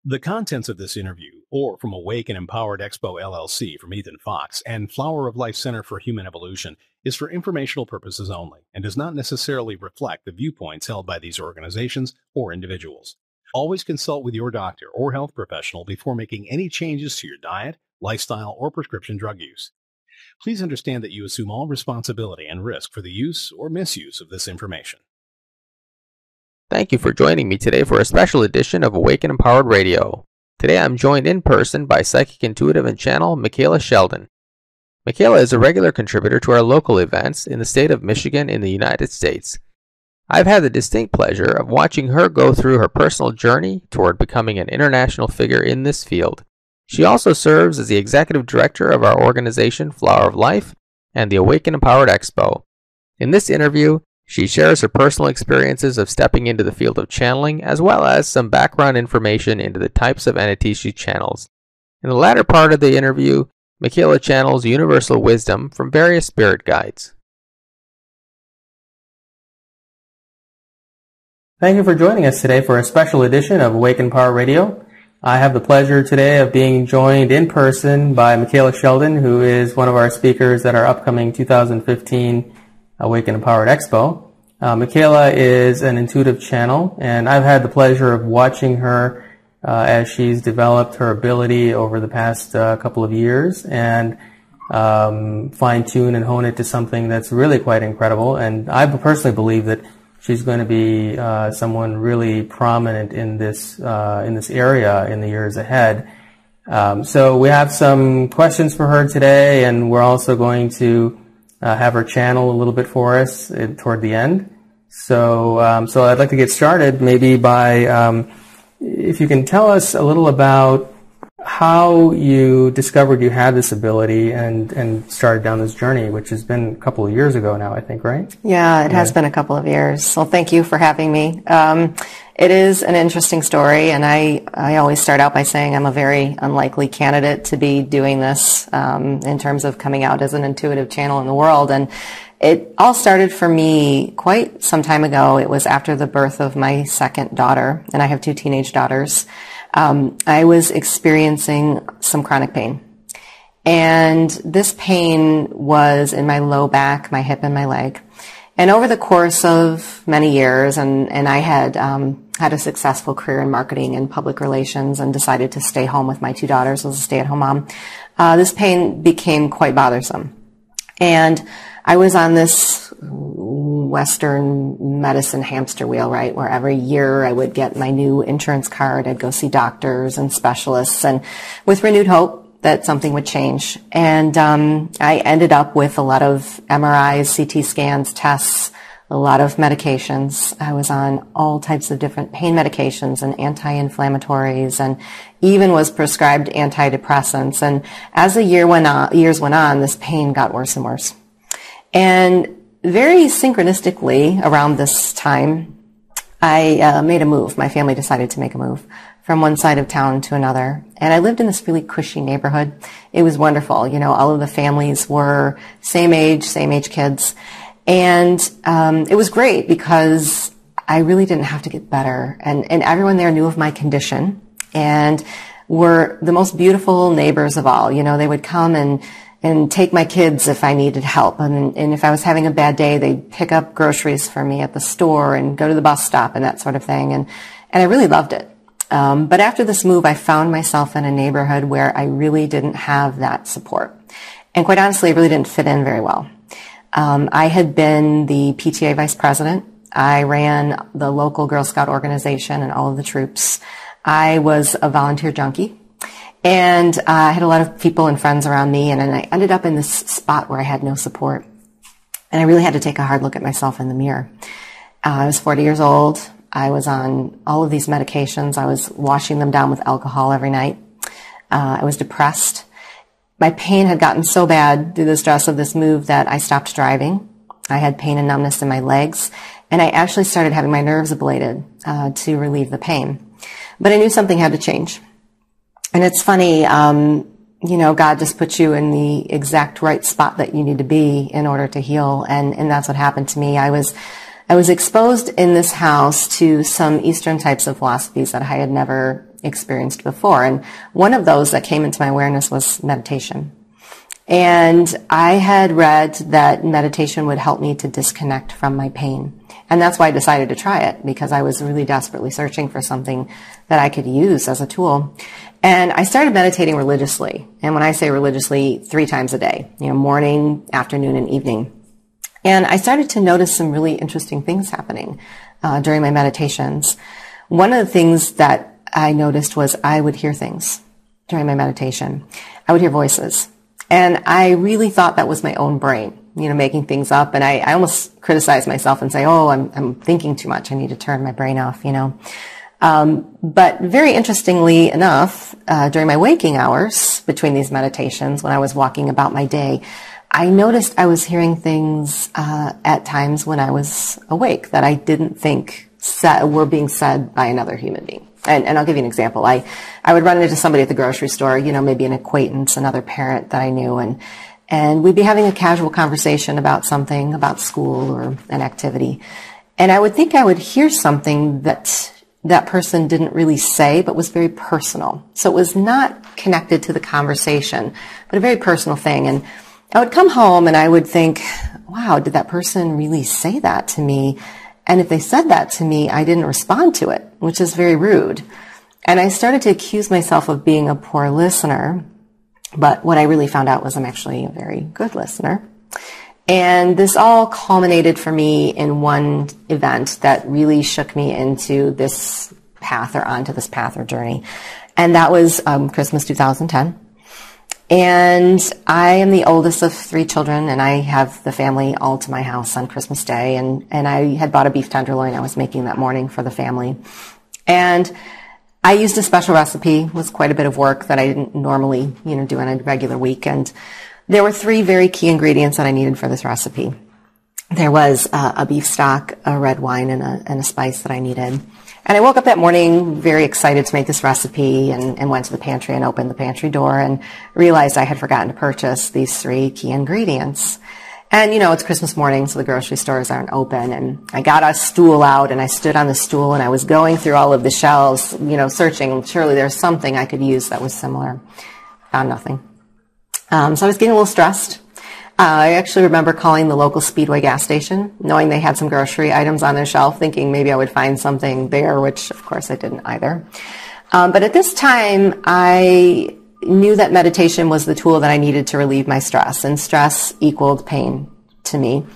The contents of this interview, or from Awake and Empowered Expo LLC from Ethann Fox and Flower of Life Center for Human Evolution, is for informational purposes only and does not necessarily reflect the viewpoints held by these organizations or individuals. Always consult with your doctor or health professional before making any changes to your diet, lifestyle, or prescription drug use. Please understand that you assume all responsibility and risk for the use or misuse of this information. Thank you for joining me today for a special edition of Awake and Empowered Radio. Today I'm joined in person by psychic intuitive and channel Micheila Sheldan. Micheila is a regular contributor to our local events in the state of Michigan in the United States. I've had the distinct pleasure of watching her go through her personal journey toward becoming an international figure in this field. She also serves as the executive director of our organization Flower of Life and the Awake and Empowered Expo. In this interview, she shares her personal experiences of stepping into the field of channeling, as well as some background information into the types of entities she channels. In the latter part of the interview, Micheila channels universal wisdom from various spirit guides. Thank you for joining us today for a special edition of Awake and Empowered Radio. I have the pleasure today of being joined in person by Micheila Sheldan, who is one of our speakers at our upcoming 2015 Awake and Empowered Expo. Micheila is an intuitive channel, and I've had the pleasure of watching her as she's developed her ability over the past couple of years and fine-tune and hone it to something that's really quite incredible. And I personally believe that she's going to be someone really prominent in this area in the years ahead. So we have some questions for her today, and we're also going to have her channel a little bit for us toward the end. So I'd like to get started maybe by, if you can tell us a little about how you discovered you had this ability and started down this journey, which has been a couple of years ago now, I think, right? Yeah, it has been a couple of years. Well, thank you for having me. It is an interesting story, and I always start out by saying I'm a very unlikely candidate to be doing this in terms of coming out as an intuitive channel in the world. And it all started for me quite some time ago. It was after the birth of my second daughter, and I have two teenage daughters. I was experiencing some chronic pain. And this pain was in my low back, my hip, and my leg. And over the course of many years, and I had had a successful career in marketing and public relations and decided to stay home with my two daughters as a stay-at-home mom, this pain became quite bothersome. And I was on this Western medicine hamster wheel, right, where every year I would get my new insurance card, I'd go see doctors and specialists, and with renewed hope that something would change. And I ended up with a lot of MRIs, CT scans, tests, a lot of medications. I was on all types of different pain medications and anti-inflammatories, and even was prescribed antidepressants. And as the years went on, this pain got worse and worse. And very synchronistically around this time, I made a move. My family decided to make a move from one side of town to another. And I lived in this really cushy neighborhood. It was wonderful. You know, all of the families were same age kids. And it was great because I really didn't have to get better. And everyone there knew of my condition and were the most beautiful neighbors of all. You know, they would come and take my kids if I needed help. And if I was having a bad day, they'd pick up groceries for me at the store and go to the bus stop and that sort of thing. And I really loved it. But after this move, I found myself in a neighborhood where I really didn't have that support. And quite honestly, I really didn't fit in very well. I had been the PTA vice president. I ran the local Girl Scout organization and all of the troops. I was a volunteer junkie. And I had a lot of people and friends around me, and I ended up in this spot where I had no support. And I really had to take a hard look at myself in the mirror. I was 40 years old. I was on all of these medications. I was washing them down with alcohol every night. I was depressed. My pain had gotten so bad through the stress of this move that I stopped driving. I had pain and numbness in my legs, and I actually started having my nerves ablated to relieve the pain. But I knew something had to change. And it's funny, you know, God just puts you in the exact right spot that you need to be in order to heal. And that's what happened to me. I was I was exposed in this house to some Eastern types of philosophies that I had never experienced before. And one of those that came into my awareness was meditation. And I had read that meditation would help me to disconnect from my pain. And that's why I decided to try it, because I was really desperately searching for something that I could use as a tool. And I started meditating religiously. And when I say religiously, 3 times a day, morning, afternoon, and evening. And I started to notice some really interesting things happening during my meditations. One of the things that I noticed was I would hear things during my meditation. I would hear voices. And I really thought that was my own brain, making things up. And I almost criticized myself and say, oh, I'm thinking too much. I need to turn my brain off, But very interestingly enough, during my waking hours between these meditations, when I was walking about my day, I noticed I was hearing things at times when I was awake that I didn't think were being said by another human being. And I'll give you an example. I would run into somebody at the grocery store, maybe an acquaintance, another parent that I knew, and we'd be having a casual conversation about something, about school or an activity. And I would think I would hear something that person didn't really say, but was very personal. So it was not connected to the conversation, but a very personal thing. And I would come home and I would think, wow, did that person really say that to me? And if they said that to me, I didn't respond to it, which is very rude. And I started to accuse myself of being a poor listener. But what I really found out was I'm actually a very good listener. And this all culminated for me in one event that really shook me into this path, or onto this path or journey. And that was Christmas 2010. And I am the oldest of 3 children, and I have the family all to my house on Christmas Day. And I had bought a beef tenderloin I was making that morning for the family. And I used a special recipe. It was quite a bit of work that I didn't normally, do in a regular week. And there were 3 very key ingredients that I needed for this recipe. There was a beef stock, a red wine, and a spice that I needed. And I woke up that morning very excited to make this recipe and went to the pantry and opened the pantry door and realized I had forgotten to purchase these 3 key ingredients. And, it's Christmas morning, so the grocery stores aren't open. And I got a stool out and I stood on the stool and I was going through all of the shelves, searching. Surely there's something I could use that was similar. Found nothing. So I was getting a little stressed. I actually remember calling the local Speedway gas station, knowing they had some grocery items on their shelf, thinking maybe I would find something there, which of course I didn't either. But at this time, I knew that meditation was the tool that I needed to relieve my stress, and stress equaled pain to me.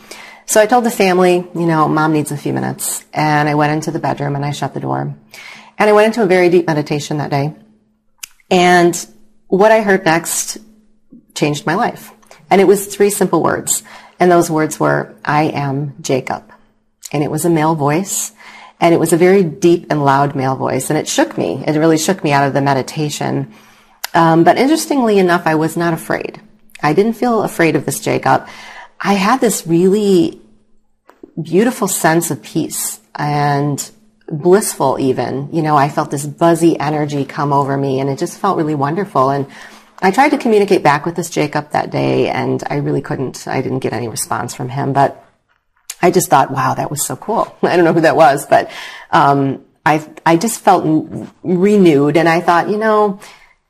So I told the family, Mom needs a few minutes. And I went into the bedroom and I shut the door. And I went into a very deep meditation that day. And what I heard next changed my life. And it was 3 simple words. And those words were, I am Jacob. And it was a male voice. And it was a very deep and loud male voice. And it shook me. It really shook me out of the meditation. But interestingly enough, I was not afraid. I didn't feel afraid of this Jacob. I had this really beautiful sense of peace and blissful even. I felt this buzzy energy come over me, and it just felt really wonderful. And I tried to communicate back with this Jacob that day, and I really couldn't. I didn't get any response from him, but I just thought, wow, that was so cool. I don't know who that was, but I just felt renewed, and I thought,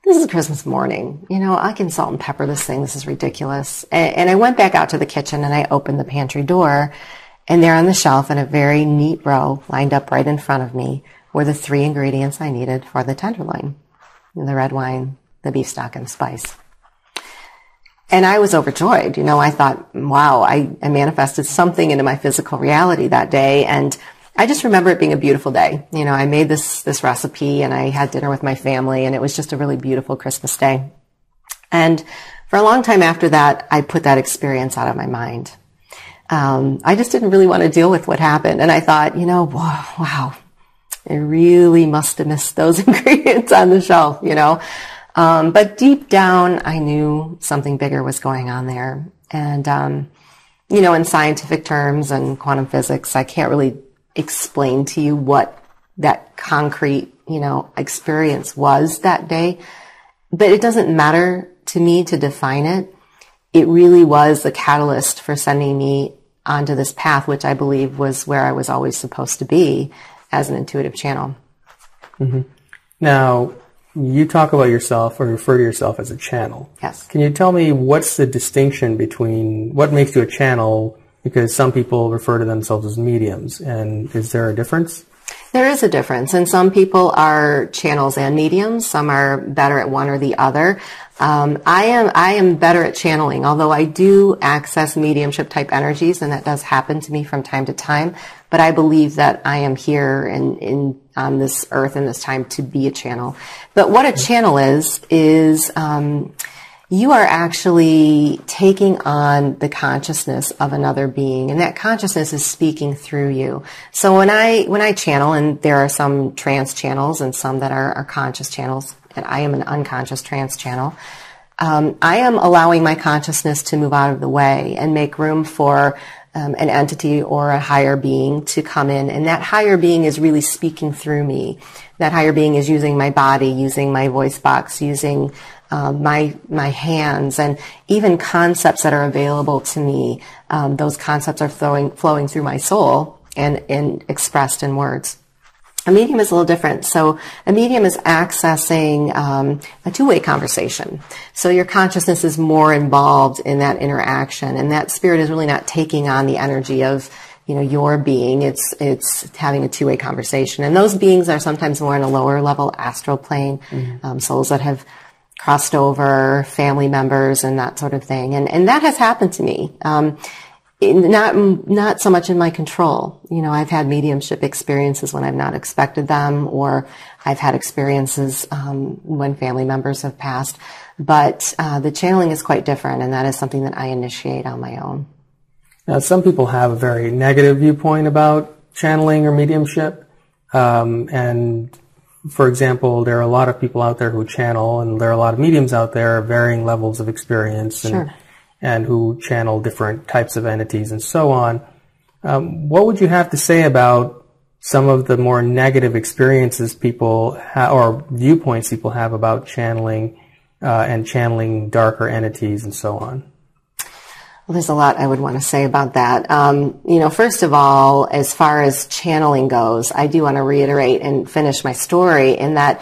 this is Christmas morning. I can salt and pepper this thing. This is ridiculous. And I went back out to the kitchen, and I opened the pantry door, and there on the shelf in a very neat row, lined up right in front of me, were the 3 ingredients I needed for the tenderloin: the red wine, the beef stock, and spice. And I was overjoyed. I thought, wow, I manifested something into my physical reality that day. And I just remember it being a beautiful day. I made this recipe and I had dinner with my family, and it was just a really beautiful Christmas day. And for a long time after that, I put that experience out of my mind. I just didn't really want to deal with what happened. And I thought, wow, I really must have missed those ingredients on the shelf, But deep down, I knew something bigger was going on there. And, in scientific terms and quantum physics, I can't really explain to you what that concrete, experience was that day. But it doesn't matter to me to define it. It really was the catalyst for sending me onto this path, which I believe was where I was always supposed to be as an intuitive channel. Mm-hmm. Now, you talk about yourself or refer to yourself as a channel. Yes. Can you tell me what's the distinction between what makes you a channel? Because some people refer to themselves as mediums, and is there a difference? There is a difference, and some people are channels and mediums. Some are better at one or the other. I am better at channeling, although I do access mediumship type energies, and that does happen to me from time to time. But I believe that I am here on this earth in this time to be a channel. But what a channel is you are actually taking on the consciousness of another being, and that consciousness is speaking through you. So when I channel, and there are some trance channels and some that are conscious channels, and I am an unconscious trance channel, I am allowing my consciousness to move out of the way and make room for an entity or a higher being to come in, and that higher being is really speaking through me. That higher being is using my body, using my voice box, using my hands, and even concepts that are available to me. Those concepts are flowing through my soul and expressed in words. A medium is a little different. So a medium is accessing a two-way conversation. So your consciousness is more involved in that interaction, and that spirit is really not taking on the energy of your being. It's having a two-way conversation, and those beings are sometimes more in a lower level astral plane, souls that have crossed over, family members, and that sort of thing. And that has happened to me. Not so much in my control. I've had mediumship experiences when I've not expected them, or I've had experiences when family members have passed. But the channeling is quite different, and that is something that I initiate on my own. Now, some people have a very negative viewpoint about channeling or mediumship, and for example, there are a lot of people out there who channel, and there are a lot of mediums out there of varying levels of experience, and who channel different types of entities and so on. What would you have to say about some of the more negative experiences people or viewpoints people have about channeling and channeling darker entities and so on? Well, there's a lot I would want to say about that. First of all, as far as channeling goes, I do want to reiterate and finish my story in that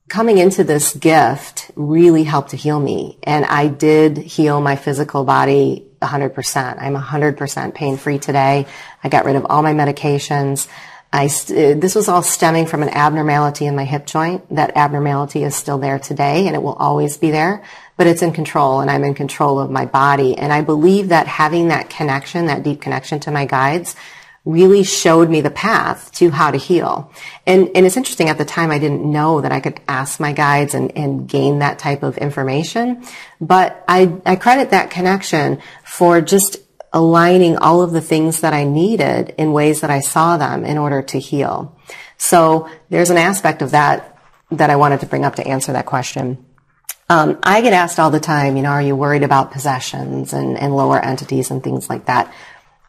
coming into this gift really helped to heal me. And I did heal my physical body 100%. I'm 100% pain-free today. I got rid of all my medications. This was all stemming from an abnormality in my hip joint. That abnormality is still there today, and it will always be there, but it's in control, and I'm in control of my body. And I believe that having that connection, that deep connection to my guides, really showed me the path to how to heal. And it's interesting, at the time I didn't know that I could ask my guides and gain that type of information, but I credit that connection for just aligning all of the things that I needed in ways that I saw them in order to heal. So there's an aspect of that I wanted to bring up to answer that question. I get asked all the time, are you worried about possessions and lower entities and things like that?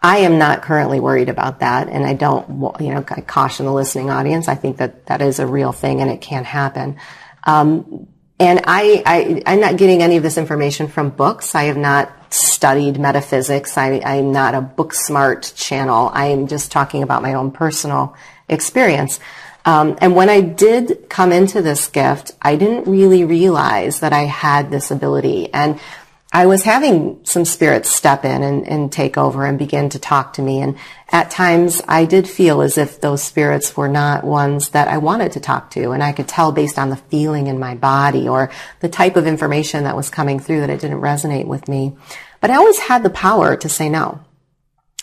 I am not currently worried about that, and I don't, I caution the listening audience. I think that is a real thing, and it can happen. And I'm not getting any of this information from books. I have not studied metaphysics. I'm not a book smart channel. I am just talking about my own personal experience. And when I did come into this gift, I didn't really realize that I had this ability. And I was having some spirits step in and take over and begin to talk to me. And at times I did feel as if those spirits were not ones that I wanted to talk to. And I could tell based on the feeling in my body or the type of information that was coming through that it didn't resonate with me. But I always had the power to say no.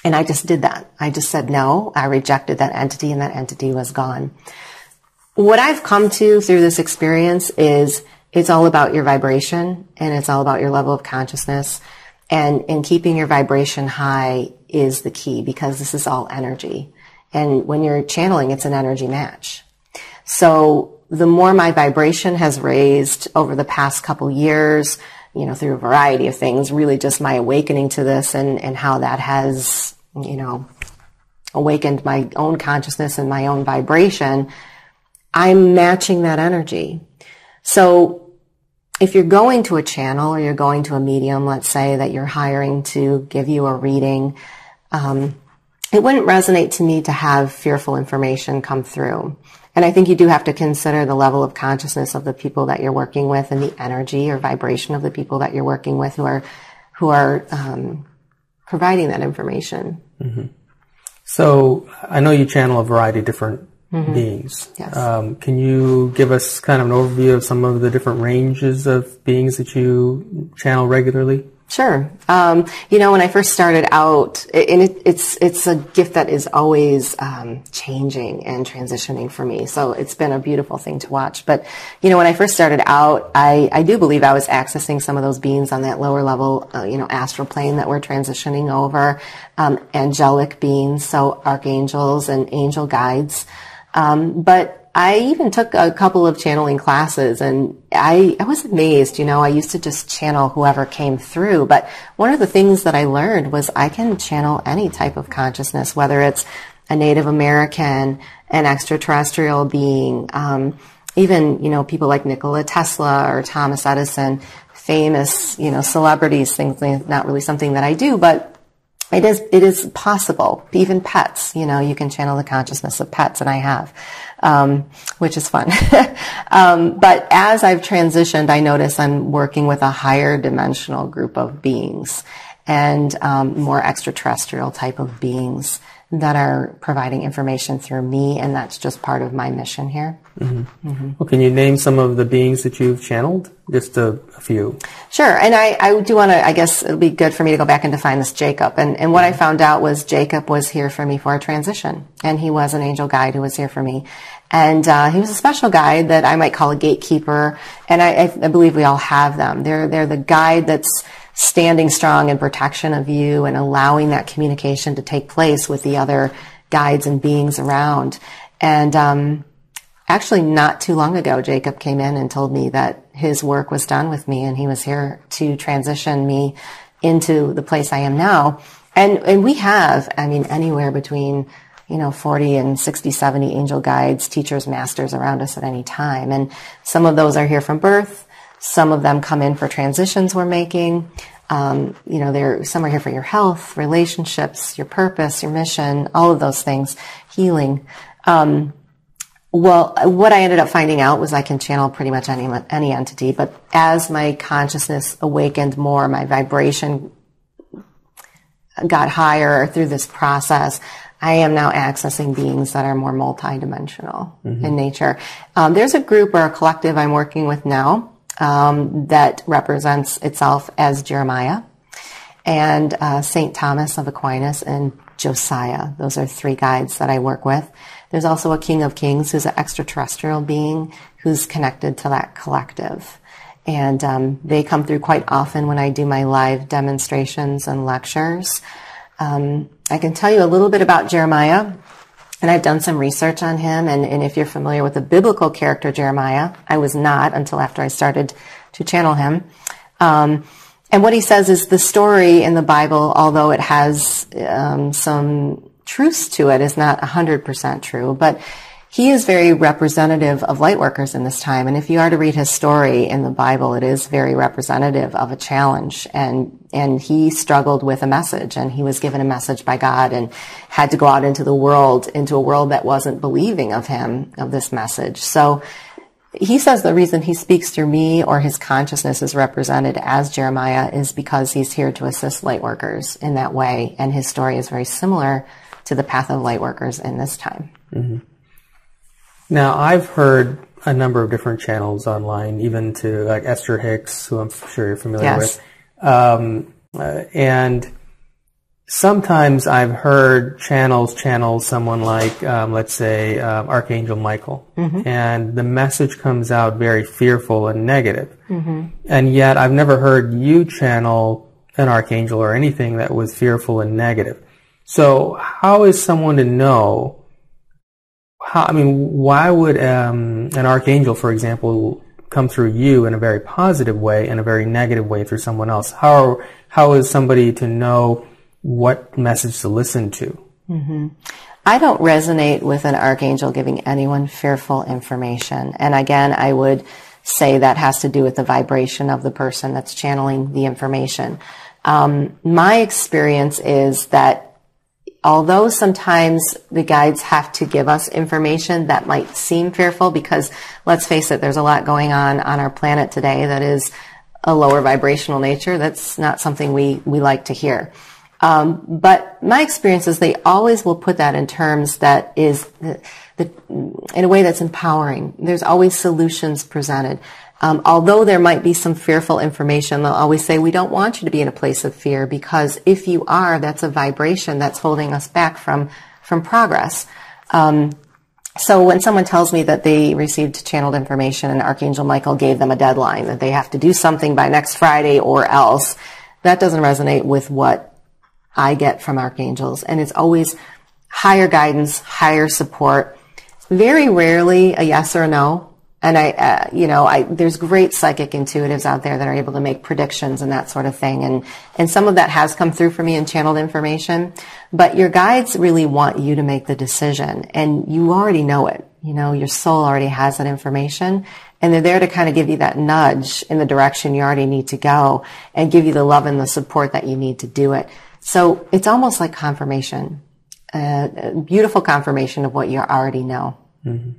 And I just did that. I just said no. I rejected that entity, and that entity was gone. What I've come to through this experience is it's all about your vibration, and it's all about your level of consciousness. And keeping your vibration high is the key, because this is all energy. And when you're channeling, it's an energy match. So the more my vibration has raised over the past couple years, through a variety of things, really just my awakening to this and how that has, awakened my own consciousness and my own vibration, I'm matching that energy. So if you're going to a channel or you're going to a medium, let's say that you're hiring to give you a reading, it wouldn't resonate to me to have fearful information come through. And I think you do have to consider the level of consciousness of the people that you're working with and the energy or vibration of the people that you're working with who are providing that information. Mm-hmm. So I know you channel a variety of different beings. Yes. Can you give us kind of an overview of some of the different ranges of beings that you channel regularly? Sure. When I first started out, and it's a gift that is always changing and transitioning for me. So it's been a beautiful thing to watch. But, when I first started out, I do believe I was accessing some of those beings on that lower level, astral plane that we're transitioning over, angelic beings, so archangels and angel guides. But I even took a couple of channeling classes, and I was amazed. I used to just channel whoever came through. But one of the things that I learned was I can channel any type of consciousness, whether it's a Native American, an extraterrestrial being, even, people like Nikola Tesla or Thomas Edison, famous, celebrities, things, not really something that I do, but it is possible. Even pets, you can channel the consciousness of pets, and I have, which is fun. But as I've transitioned, I notice I'm working with a higher dimensional group of beings and more extraterrestrial type of beings that are providing information through me, and that's just part of my mission here. Mm-hmm. Mm-hmm. Well, can you name some of the beings that you've channeled? Just a few. Sure, and I do want to, I guess it'll be good for me to go back and define this Jacob. And what I found out was Jacob was here for me for a transition, and he was an angel guide who was here for me. And he was a special guide that I might call a gatekeeper, and I believe we all have them. They're the guide that's standing strong in protection of you and allowing that communication to take place with the other guides and beings around. And actually, not too long ago, Jacob came in and told me that his work was done with me, and he was here to transition me into the place I am now. And we have, anywhere between 40 and 60, 70 angel guides, teachers, masters around us at any time. And some of those are here from birth. Some of them come in for transitions we're making. Some are here for your health, relationships, your purpose, your mission, all of those things, healing. Well, what I ended up finding out was I can channel pretty much any entity, but as my consciousness awakened more, my vibration got higher through this process, I am now accessing beings that are more multidimensional in nature. There's a group or a collective I'm working with now that represents itself as Jeremiah and St. Thomas of Aquinas and Josiah. Those are three guides that I work with. There's also a King of Kings who's an extraterrestrial being who's connected to that collective. And they come through quite often when I do my live demonstrations and lectures. I can tell you a little bit about Jeremiah, and I've done some research on him. And if you're familiar with the biblical character Jeremiah, I was not until after I started to channel him. And what he says is the story in the Bible, although it has some truths to it, is not 100% true. But he is very representative of light workers in this time. And if you are to read his story in the Bible, it is very representative of a challenge. And he struggled with a message, and he was given a message by God and had to go out into a world that wasn't believing of him, of this message. So he says the reason he speaks through me, or his consciousness is represented as Jeremiah, is because he's here to assist light workers in that way. And his story is very similar to the path of light workers in this time. Mm-hmm. Now, I've heard a number of different channels online, even to like Esther Hicks, who I'm sure you're familiar with. And sometimes I've heard channels channel someone like, let's say, Archangel Michael. And the message comes out very fearful and negative. And yet I've never heard you channel an archangel or anything that was fearful and negative. So how is someone to know? Why would an archangel, for example, come through you in a very positive way and a very negative way through someone else? How is somebody to know what message to listen to? I don't resonate with an archangel giving anyone fearful information. And again, I would say that has to do with the vibration of the person that's channeling the information. My experience is that although sometimes the guides have to give us information that might seem fearful, because let's face it, there's a lot going on our planet today that is a lower vibrational nature. That's not something we like to hear. But my experience is they always will put that in terms that is in a way that's empowering. There's always solutions presented. Although there might be some fearful information, they'll always say, we don't want you to be in a place of fear, because if you are, that's a vibration that's holding us back from progress. So when someone tells me that they received channeled information and Archangel Michael gave them a deadline, that they have to do something by next Friday or else, that doesn't resonate with what I get from archangels. And it's always higher guidance, higher support, very rarely a yes or a no. And there's great psychic intuitives out there that are able to make predictions and that sort of thing. And some of that has come through for me in channeled information, but your guides really want you to make the decision, and you already know it. You know, your soul already has that information, and they're there to kind of give you that nudge in the direction you already need to go and give you the love and the support that you need to do it. So it's almost like confirmation, a beautiful confirmation of what you already know. Mm-hmm.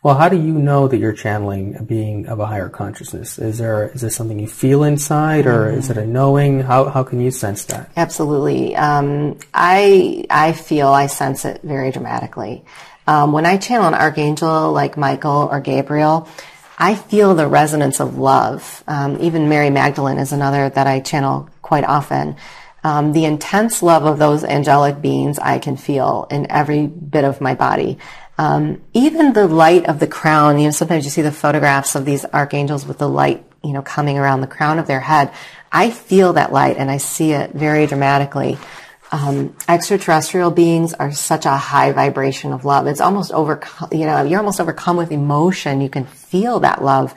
Well, how do you know that you're channeling a being of a higher consciousness? Is there something you feel inside, or is it a knowing? How can you sense that? Absolutely. I feel, I sense it very dramatically. When I channel an archangel like Michael or Gabriel, I feel the resonance of love. Even Mary Magdalene is another that I channel quite often. The intense love of those angelic beings I can feel in every bit of my body. Even the light of the crown, sometimes you see the photographs of these archangels with the light, coming around the crown of their head. I feel that light and I see it very dramatically. Extraterrestrial beings are such a high vibration of love. It's almost you're almost overcome with emotion. You can feel that love.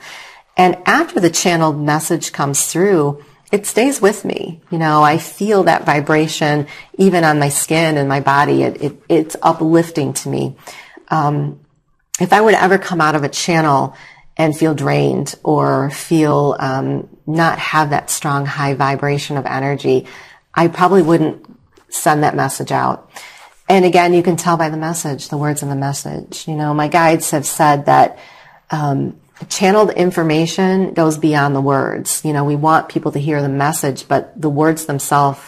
And after the channeled message comes through, it stays with me. I feel that vibration even on my skin and my body. It's uplifting to me. If I were to ever come out of a channel and feel drained or feel not have that strong high vibration of energy, I probably wouldn't send that message out. And again, you can tell by the message, the words in the message. My guides have said that channeled information goes beyond the words. We want people to hear the message, but the words themselves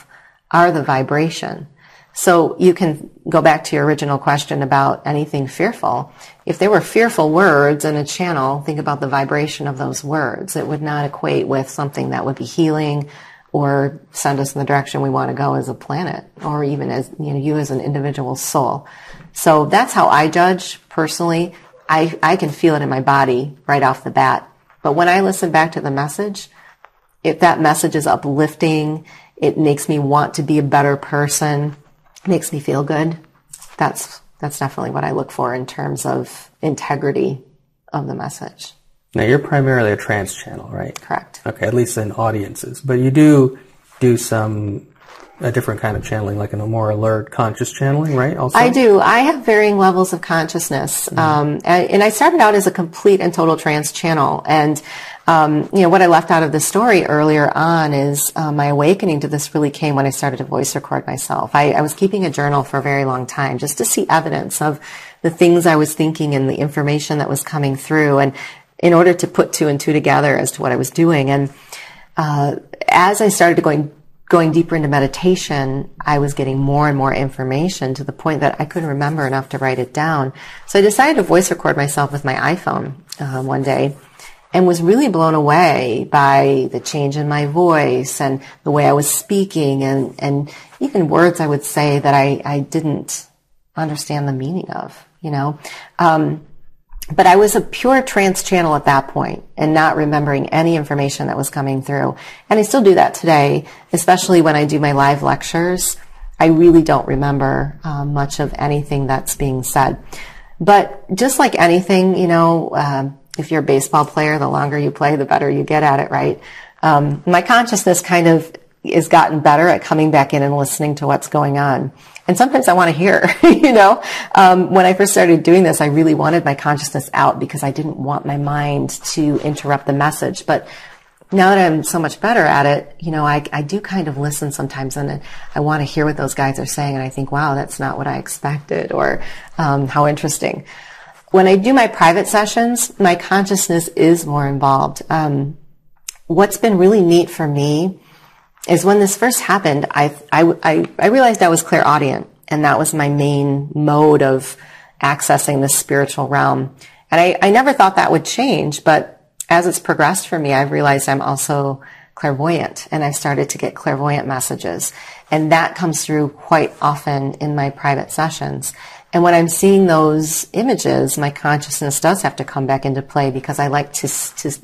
are the vibration. So you can go back to your original question about anything fearful. If there were fearful words in a channel, think about the vibration of those words. It would not equate with something that would be healing or send us in the direction we want to go as a planet, or even as you as an individual soul. So that's how I judge personally. I can feel it in my body right off the bat. But when I listen back to the message, if that message is uplifting, it makes me want to be a better person, makes me feel good, that's definitely what I look for in terms of integrity of the message. Now, you're primarily a trance channel, right? Correct. Okay, at least in audiences. But you do some a different kind of channeling, like a more alert, conscious channeling, right? Also, I do. I have varying levels of consciousness, and I started out as a complete and total trance channel. And what I left out of the story earlier on is my awakening to this really came when I started to voice record myself. I was keeping a journal for a very long time just to see evidence of the things I was thinking and the information that was coming through, and in order to put two and two together as to what I was doing. And as I started going deeper into meditation, I was getting more and more information to the point that I couldn't remember enough to write it down. So I decided to voice record myself with my iPhone one day, and was really blown away by the change in my voice and the way I was speaking, and even words I would say that I didn't understand the meaning of, But I was a pure trance channel at that point and not remembering any information that was coming through. And I still do that today, especially when I do my live lectures. I really don't remember much of anything that's being said. But just like anything, if you're a baseball player, the longer you play, the better you get at it, right? My consciousness kind of has gotten better at coming back in and listening to what's going on. And sometimes I want to hear, you know. When I first started doing this, I really wanted my consciousness out because I didn't want my mind to interrupt the message. But now that I'm so much better at it, you know, I do kind of listen sometimes, and I want to hear what those guys are saying. And I think, wow, that's not what I expected, or how interesting. When I do my private sessions, my consciousness is more involved. What's been really neat for me is when this first happened, I realized I was clairaudient, and that was my main mode of accessing the spiritual realm. And I never thought that would change, but as it's progressed for me, I've realized I'm also clairvoyant, and I've started to get clairvoyant messages. And that comes through quite often in my private sessions. And when I'm seeing those images, my consciousness does have to come back into play, because I like to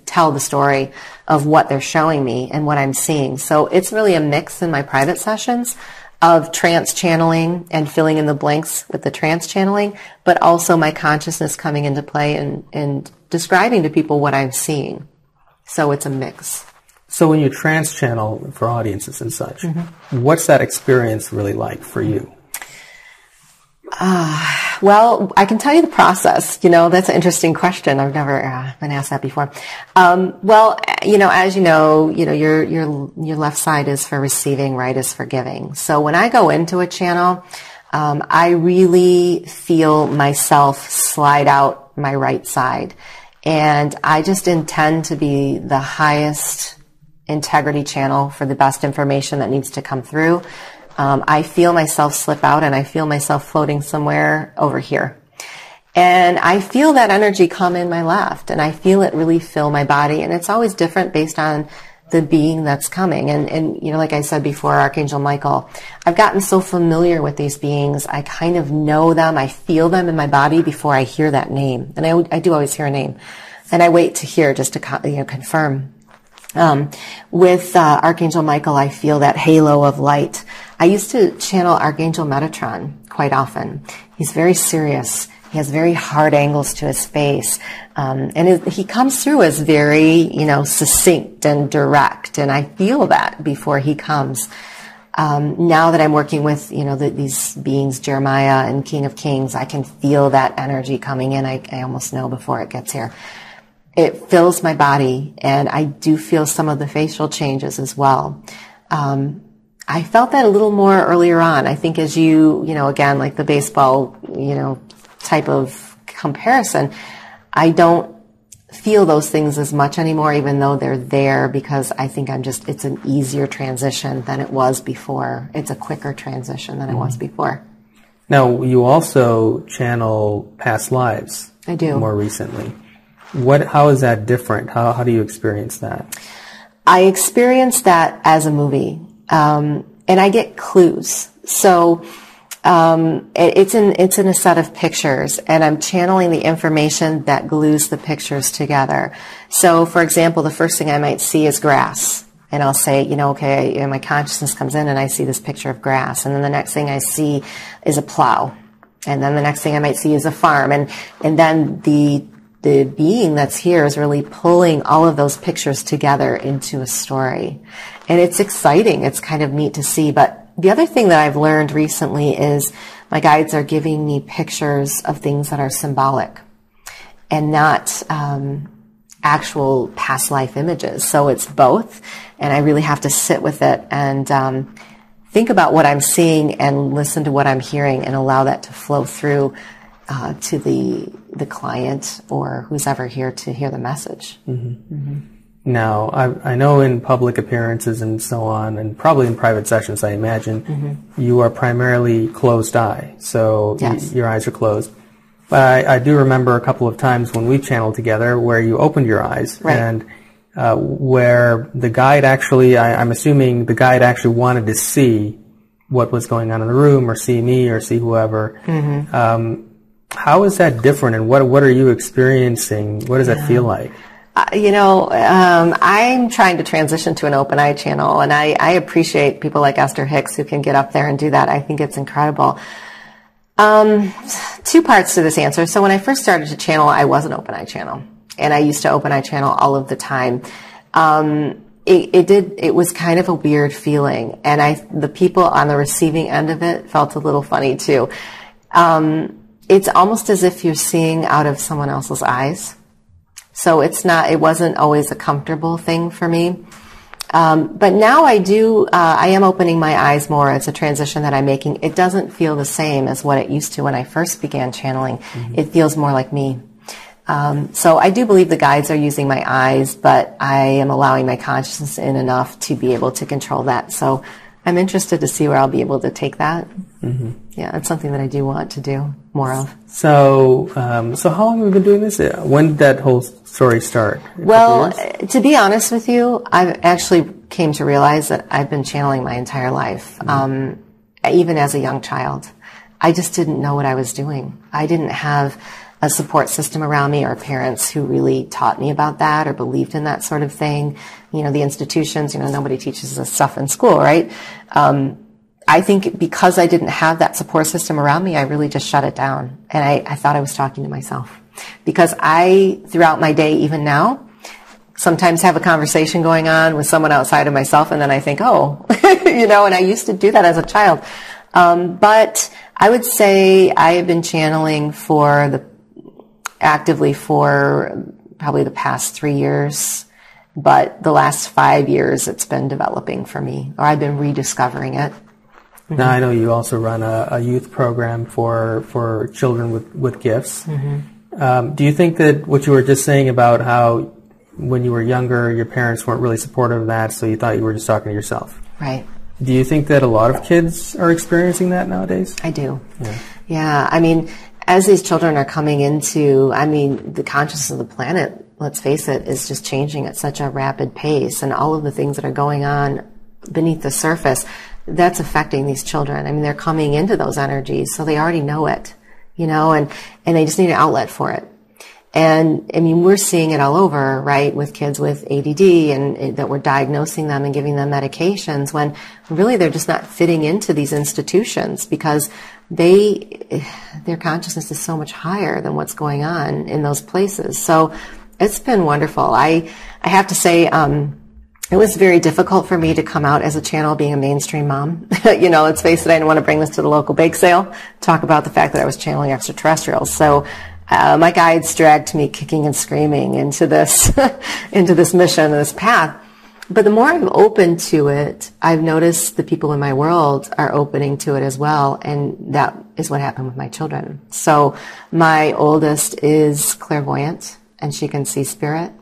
tell the story of what they're showing me and what I'm seeing. So it's really a mix in my private sessions of trance channeling and filling in the blanks with the trance channeling, but also my consciousness coming into play and describing to people what I'm seeing. So it's a mix. So when you trance channel for audiences and such, what's that experience really like for you? Well, I can tell you the process. You know, that's an interesting question. I've never been asked that before. Well, you know, as you know, your left side is for receiving, right is for giving. So when I go into a channel, I really feel myself slide out my right side, and I just intend to be the highest integrity channel for the best information that needs to come through. I feel myself slip out, and I feel myself floating somewhere over here. And I feel that energy come in my left, and I feel it really fill my body. And it's always different based on the being that's coming. And you know, like I said before, Archangel Michael, I've gotten so familiar with these beings. I kind of know them. I feel them in my body before I hear that name. And I do always hear a name. And I wait to hear just to confirm. With Archangel Michael, I feel that halo of light. I used to channel Archangel Metatron quite often. He's very serious. He has very hard angles to his face. And he comes through as very, succinct and direct. And I feel that before he comes. Now that I'm working with, these beings, Jeremiah and King of Kings, I can feel that energy coming in. I almost know before it gets here. It fills my body, and I do feel some of the facial changes as well. I felt that a little more earlier on. I think as you again, like the baseball, type of comparison, I don't feel those things as much anymore, even though they're there, because I think it's an easier transition than it was before. It's a quicker transition than it was before. Now, you also channel past lives. I do. More recently. How is that different? How do you experience that? I experience that as a movie. And I get clues. So, it's in a set of pictures, and I'm channeling the information that glues the pictures together. So, for example, the first thing I might see is grass. And I'll say, okay, my consciousness comes in and I see this picture of grass. And then the next thing I see is a plow. And then the next thing I might see is a farm. And then the being that's here is really pulling all of those pictures together into a story. And it's exciting. It's kind of neat to see. But the other thing that I've learned recently is my guides are giving me pictures of things that are symbolic and not actual past life images. So it's both. And I really have to sit with it and think about what I'm seeing and listen to what I'm hearing and allow that to flow through to the client or who's ever here to hear the message. Mm-hmm. Mm-hmm. Now, I know in public appearances and so on, and probably in private sessions, I imagine, you are primarily closed eye, so yes. Your eyes are closed. But I do remember a couple of times when we channeled together where you opened your eyes, right. And where the guide actually, I'm assuming the guide actually wanted to see what was going on in the room, or see me, or see whoever. Mm-hmm. How is that different, and what are you experiencing? What does that feel like? I'm trying to transition to an open eye channel, and I appreciate people like Esther Hicks who can get up there and do that. I think it's incredible. Two parts to this answer. So when I first started to channel, I was an open eye channel, and I used to open eye channel all of the time. it was kind of a weird feeling. And the people on the receiving end of it felt a little funny too. It's almost as if you're seeing out of someone else's eyes. So it wasn't always a comfortable thing for me. But now I am opening my eyes more. It's a transition that I'm making. It doesn't feel the same as what it used to when I first began channeling. Mm-hmm. It feels more like me. So I do believe the guides are using my eyes, but I am allowing my consciousness in enough to be able to control that. So I'm interested to see where I'll be able to take that. Mm-hmm. Yeah, it's something that I do want to do more of. So how long have you been doing this? When did that whole story start? Well, to be honest with you, I actually came to realize that I've been channeling my entire life, mm-hmm. Even as a young child. I just didn't know what I was doing. I didn't have a support system around me or parents who really taught me about that or believed in that sort of thing. You know, the institutions, nobody teaches us stuff in school, right? I think because I didn't have that support system around me, I really just shut it down. And I thought I was talking to myself. Because throughout my day, even now, sometimes have a conversation going on with someone outside of myself, and then I think, oh, and I used to do that as a child. But I would say I have been channeling actively for probably the past 3 years, but the last 5 years it's been developing for me, or I've been rediscovering it. Mm-hmm. Now I know you also run a youth program for children with gifts. Mm-hmm. Do you think that what you were just saying about how when you were younger your parents weren't really supportive of that, so you thought you were just talking to yourself? Right. Do you think that a lot of kids are experiencing that nowadays? I do. Yeah. I mean, as these children are coming into, the consciousness of the planet, let's face it, is just changing at such a rapid pace, and all of the things that are going on beneath the surface, that's affecting these children. They're coming into those energies, so they already know it, and they just need an outlet for it. And we're seeing it all over, right, with kids with ADD, and that we're diagnosing them and giving them medications when really they're just not fitting into these institutions because their consciousness is so much higher than what's going on in those places. So it's been wonderful. I have to say, it was very difficult for me to come out as a channel being a mainstream mom. Let's face it, I didn't want to bring this to the local bake sale, talk about the fact that I was channeling extraterrestrials. So my guides dragged me kicking and screaming into this mission, this path. But the more I've opened to it, I've noticed the people in my world are opening to it as well, and that is what happened with my children. So my oldest is clairvoyant, and she can see spirit.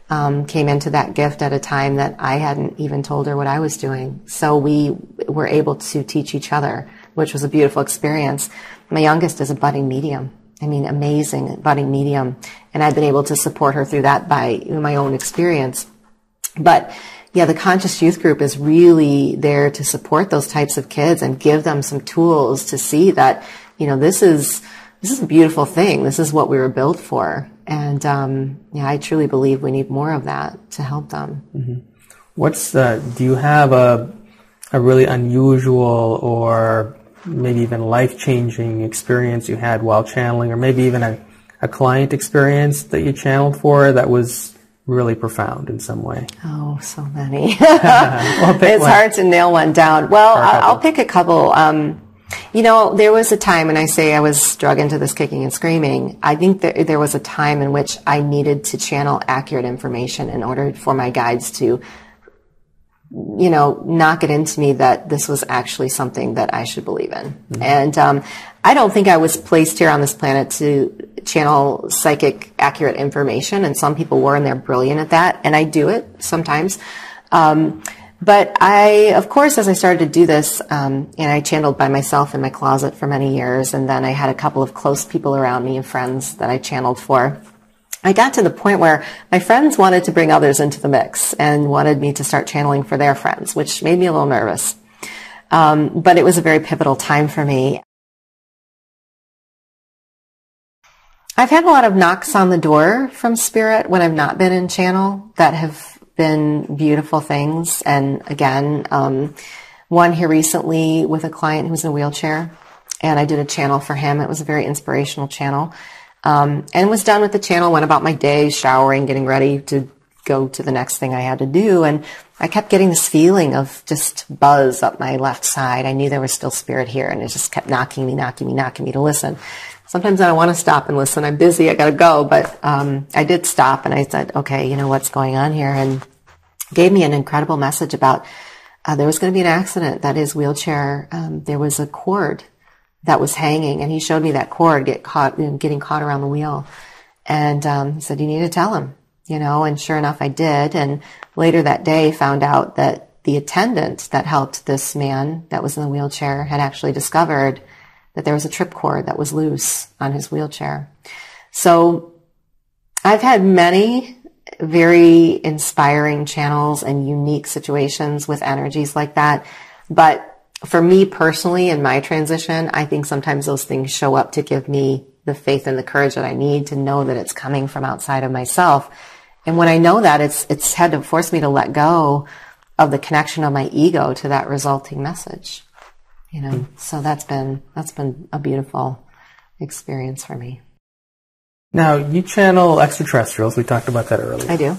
Came into that gift at a time that I hadn't even told her what I was doing. So we were able to teach each other, which was a beautiful experience. My youngest is a budding medium. Amazing budding medium. And I've been able to support her through that by my own experience. But yeah, the Conscious Youth Group is really there to support those types of kids and give them some tools to see that, this is a beautiful thing. This is what we were built for. And, I truly believe we need more of that to help them. Mm-hmm. Do you have a really unusual or maybe even life-changing experience you had while channeling, or maybe even a client experience that you channeled for that was really profound in some way? Oh, so many. It's hard to nail one down. Well, I'll pick a couple. There was a time, and I say I was drug into this kicking and screaming. I think that there was a time in which I needed to channel accurate information in order for my guides to, knock it into me that this was actually something that I should believe in. Mm-hmm. And I don't think I was placed here on this planet to channel psychic accurate information, and some people were, and they're brilliant at that, and I do it sometimes. But of course, as I started to do this, and I channeled by myself in my closet for many years, and then I had a couple of close people around me and friends that I channeled for. I got to the point where my friends wanted to bring others into the mix and wanted me to start channeling for their friends, which made me a little nervous. But it was a very pivotal time for me. I've had a lot of knocks on the door from Spirit when I've not been in channel that have been beautiful things. And again, one here recently with a client who's in a wheelchair, and I did a channel for him. It was a very inspirational channel. And was done with the channel, went about my day, showering, getting ready to go to the next thing I had to do. And I kept getting this feeling of just buzz up my left side. I knew there was still spirit here, and it just kept knocking me to listen. Sometimes I don't want to stop and listen. I'm busy. I got to go. But I did stop, and I said, okay, what's going on here? And gave me an incredible message about there was going to be an accident, that his wheelchair, there was a cord that was hanging, and he showed me that cord getting caught around the wheel. And he said, you need to tell him, and sure enough, I did. And later that day found out that the attendant that helped this man that was in the wheelchair had actually discovered that there was a trip cord that was loose on his wheelchair. So I've had many very inspiring channels and unique situations with energies like that. But for me personally, in my transition, I think sometimes those things show up to give me the faith and the courage that I need to know that it's coming from outside of myself. And when I know that, it's had to force me to let go of the connection of my ego to that resulting message. So that's been a beautiful experience for me. Now, you channel extraterrestrials. We talked about that earlier. I do.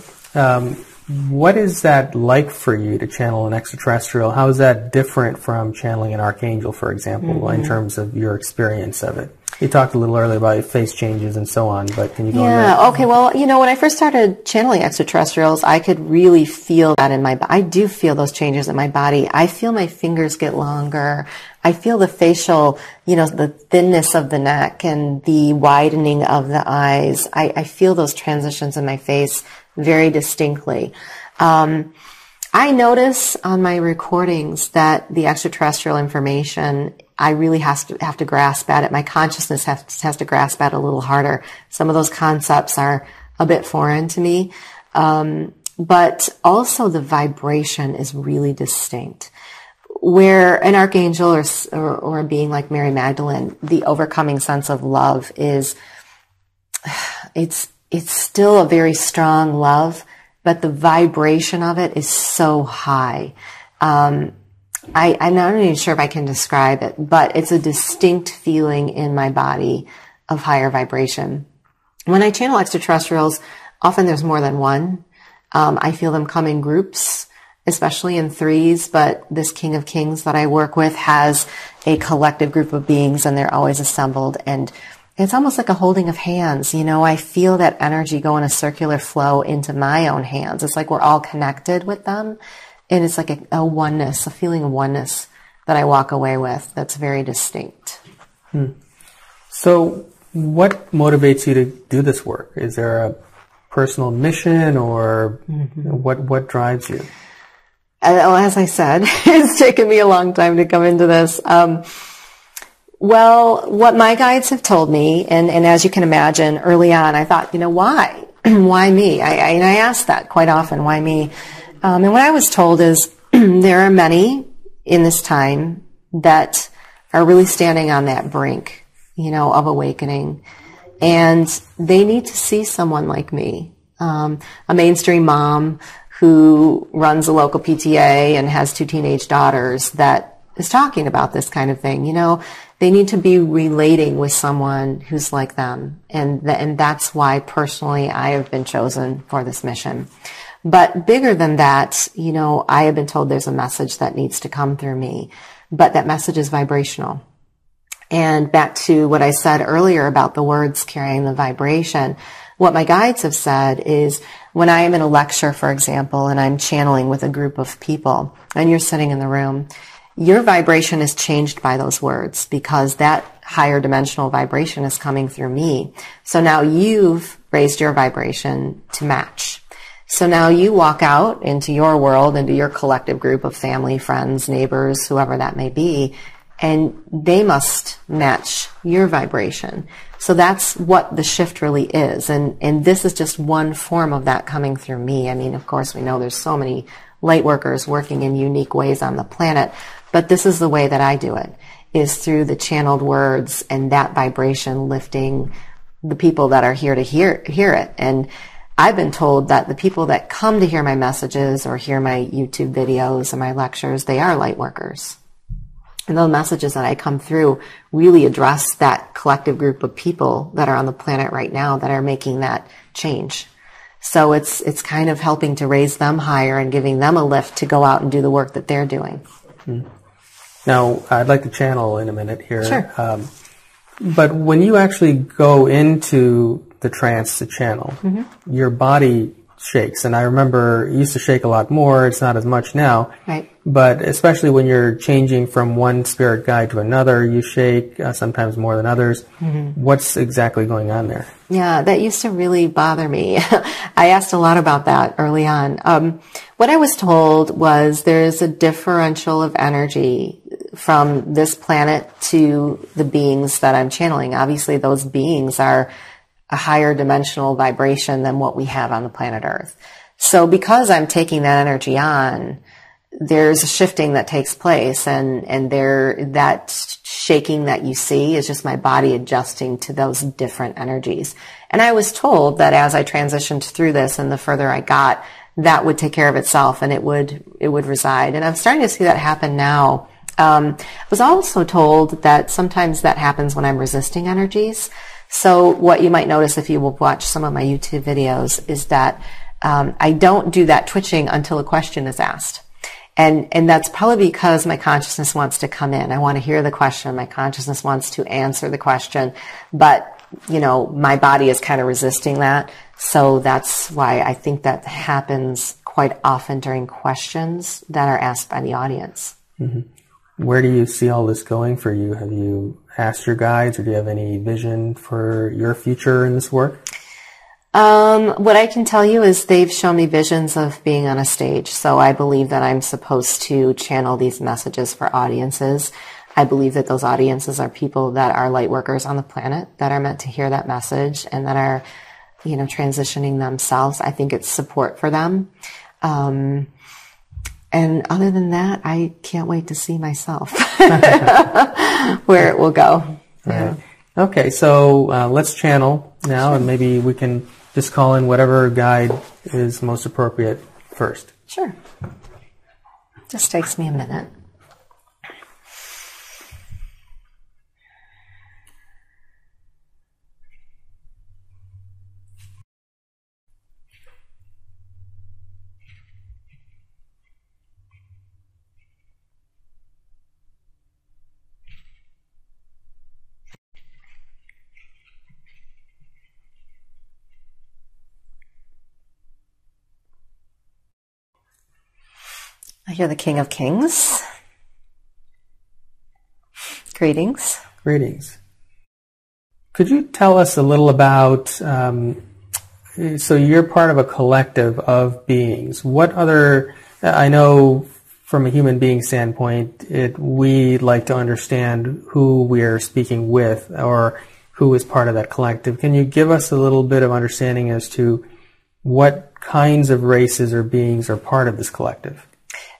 What is that like for you to channel an extraterrestrial? How is that different from channeling an archangel, for example, in terms of your experience of it? You talked a little earlier about face changes and so on, but can you go on that? Yeah, okay. Well, when I first started channeling extraterrestrials, I could really feel that in my body. I do feel those changes in my body. I feel my fingers get longer. I feel the facial, the thinness of the neck and the widening of the eyes. I feel those transitions in my face very distinctly. I notice on my recordings that the extraterrestrial information, I really have to grasp at it. My consciousness has to grasp at it a little harder. Some of those concepts are a bit foreign to me. But also the vibration is really distinct. Where an archangel or a being like Mary Magdalene, the overcoming sense of love is, it's still a very strong love, but the vibration of it is so high. I'm not even sure if I can describe it, but it's a distinct feeling in my body of higher vibration. When I channel extraterrestrials, often there's more than one. I feel them come in groups, especially in threes, but this King of Kings that I work with has a collective group of beings, and they're always assembled, and it's almost like a holding of hands. I feel that energy go in a circular flow into my own hands. It's like we're all connected with them. And it's like a oneness, a feeling of oneness that I walk away with that's very distinct. So what motivates you to do this work? Is there a personal mission or what drives you? As I said, it's taken me a long time to come into this. Well, what my guides have told me, and as you can imagine, early on, I thought, why? Why me? I asked that quite often, why me? And what I was told is there are many in this time that are really standing on that brink, of awakening. And they need to see someone like me, a mainstream mom who runs a local PTA and has 2 teenage daughters that is talking about this kind of thing. They need to be relating with someone who's like them. And that's why personally I have been chosen for this mission. But bigger than that, I have been told there's a message that needs to come through me, but that message is vibrational. And back to what I said earlier about the words carrying the vibration, what my guides have said is when I am in a lecture, for example, and I'm channeling with a group of people and you're sitting in the room, your vibration is changed by those words because that higher dimensional vibration is coming through me. So now you've raised your vibration to match. So now you walk out into your world, into your collective group of family, friends, neighbors, whoever that may be, and they must match your vibration. So that's what the shift really is. And this is just one form of that coming through me. I mean, of course, we know there's so many light workers working in unique ways on the planet, but this is the way that I do it, is through the channeled words and that vibration lifting the people that are here to hear it. And I've been told that the people that come to hear my messages or hear my YouTube videos and my lectures, they are light workers. And those messages that I come through really address that collective group of people that are on the planet right now that are making that change. So it's kind of helping to raise them higher and giving them a lift to go out and do the work that they're doing. Now, I'd like to channel in a minute here. Sure. But when you actually go into the trance to channel, your body shakes. And I remember it used to shake a lot more. It's not as much now. Right. But especially when you're changing from one spirit guide to another, you shake sometimes more than others. What's exactly going on there? Yeah, that used to really bother me. I asked a lot about that early on. What I was told was there's a differential of energy from this planet to the beings that I'm channeling. Obviously, those beings are a higher dimensional vibration than what we have on the planet Earth. So because I'm taking that energy on, there's a shifting that takes place, and that shaking that you see is just my body adjusting to those different energies. And I was told that as I transitioned through this and the further I got, that would take care of itself and it would reside. And I'm starting to see that happen now. I was also told that sometimes that happens when I'm resisting energies. So what you might notice if you will watch some of my YouTube videos is that I don't do that twitching until a question is asked. And that's probably because my consciousness wants to come in. I want to hear the question. My consciousness wants to answer the question. But, my body is kind of resisting that. So that's why I think that happens quite often during questions that are asked by the audience. Where do you see all this going for you? Have you asked your guides, or do you have any vision for your future in this work? What I can tell you is they've shown me visions of being on a stage. So I believe that I'm supposed to channel these messages for audiences. I believe that those audiences are people that are light workers on the planet that are meant to hear that message and that are, transitioning themselves. I think it's support for them. And other than that, I can't wait to see myself where it will go. Right. Okay, so let's channel now, and maybe we can just call in whatever guide is most appropriate first. Sure. Just takes me a minute. I hear the King of Kings. Greetings. Greetings. Could you tell us a little about, so you're part of a collective of beings. What other, I know from a human being standpoint, we like to understand who we're speaking with or who is part of that collective. Can you give us a little bit of understanding as to what kinds of races or beings are part of this collective?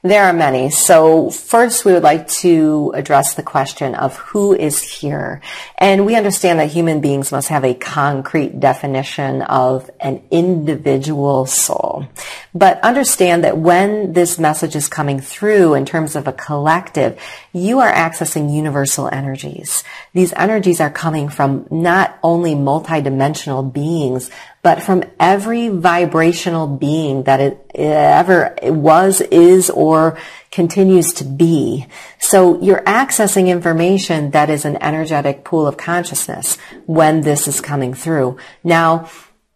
There are many. So first we would like to address the question of who is here. And we understand that human beings must have a concrete definition of an individual soul. But understand that when this message is coming through in terms of a collective, you are accessing universal energies. These energies are coming from not only multidimensional beings, but from every vibrational being that it ever was, is, or continues to be. So you're accessing information that is an energetic pool of consciousness when this is coming through. Now,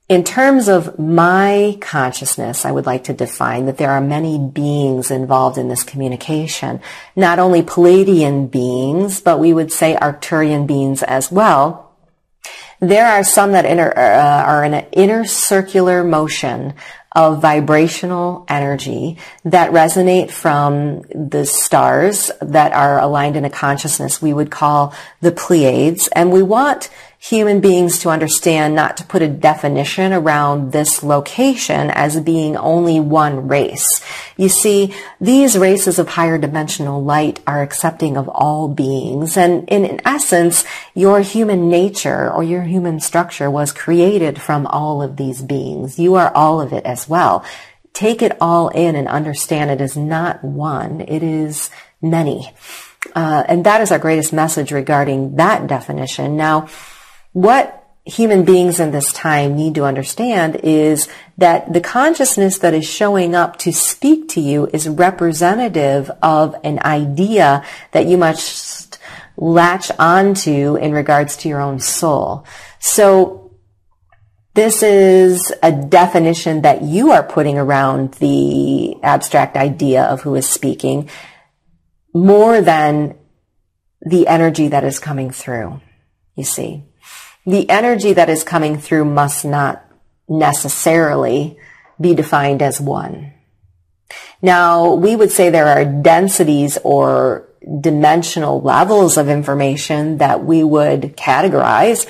in terms of my consciousness, I would like to define that there are many beings involved in this communication. Not only Palladian beings, but we would say Arcturian beings as well. There are some that are in an inner circular motion of vibrational energy that resonate from the stars that are aligned in a consciousness we would call the Pleiades. And we want human beings to understand not to put a definition around this location as being only one race. You see, these races of higher dimensional light are accepting of all beings. And in essence, your human nature or your human structure was created from all of these beings. You are all of it as well. Take it all in and understand it is not one, it is many. And that is our greatest message regarding that definition. Now, what human beings in this time need to understand is that the consciousness that is showing up to speak to you is representative of an idea that you must latch onto in regards to your own soul. So this is a definition that you are putting around the abstract idea of who is speaking, more than the energy that is coming through, you see. The energy that is coming through must not necessarily be defined as one. Now, we would say there are densities or dimensional levels of information that we would categorize.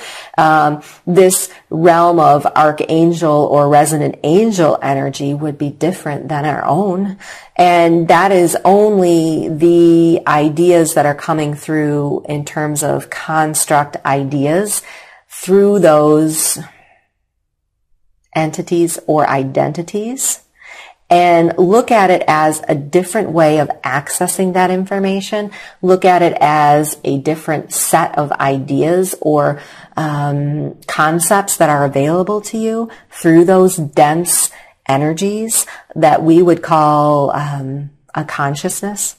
This realm of archangel or resonant angel energy would be different than our own. And that is only the ideas that are coming through in terms of construct ideas through those entities or identities. And look at it as a different way of accessing that information. Look at it as a different set of ideas or concepts that are available to you through those dense energies that we would call a consciousness.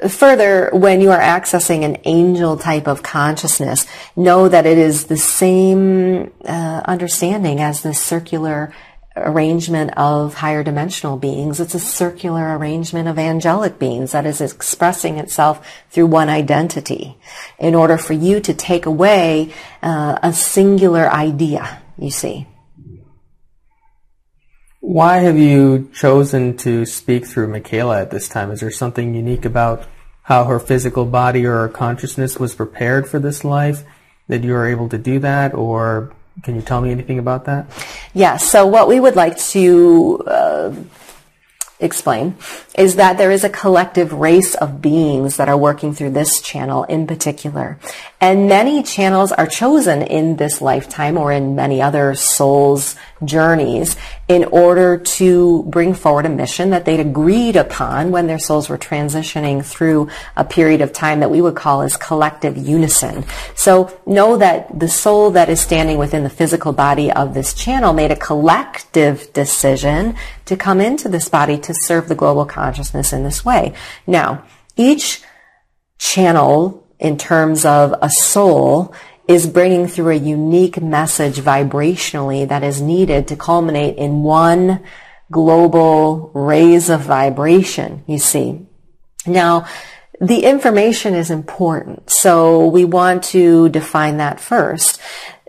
Further, when you are accessing an angel type of consciousness, know that it is the same understanding as the circular arrangement of higher dimensional beings. It's a circular arrangement of angelic beings that is expressing itself through one identity in order for you to take away a singular idea, you see. Why have you chosen to speak through Micheila at this time? Is there something unique about how her physical body or her consciousness was prepared for this life that you were able to do that, or can you tell me anything about that? Yeah, so what we would like to explain is that there is a collective race of beings that are working through this channel in particular. And many channels are chosen in this lifetime or in many other souls' journeys in order to bring forward a mission that they'd agreed upon when their souls were transitioning through a period of time that we would call as collective unison. So know that the soul that is standing within the physical body of this channel made a collective decision to come into this body to serve the global consciousness in this way. Now, each channel in terms of a soul is bringing through a unique message vibrationally that is needed to culminate in one global raise of vibration, you see. Now, the information is important, so we want to define that first.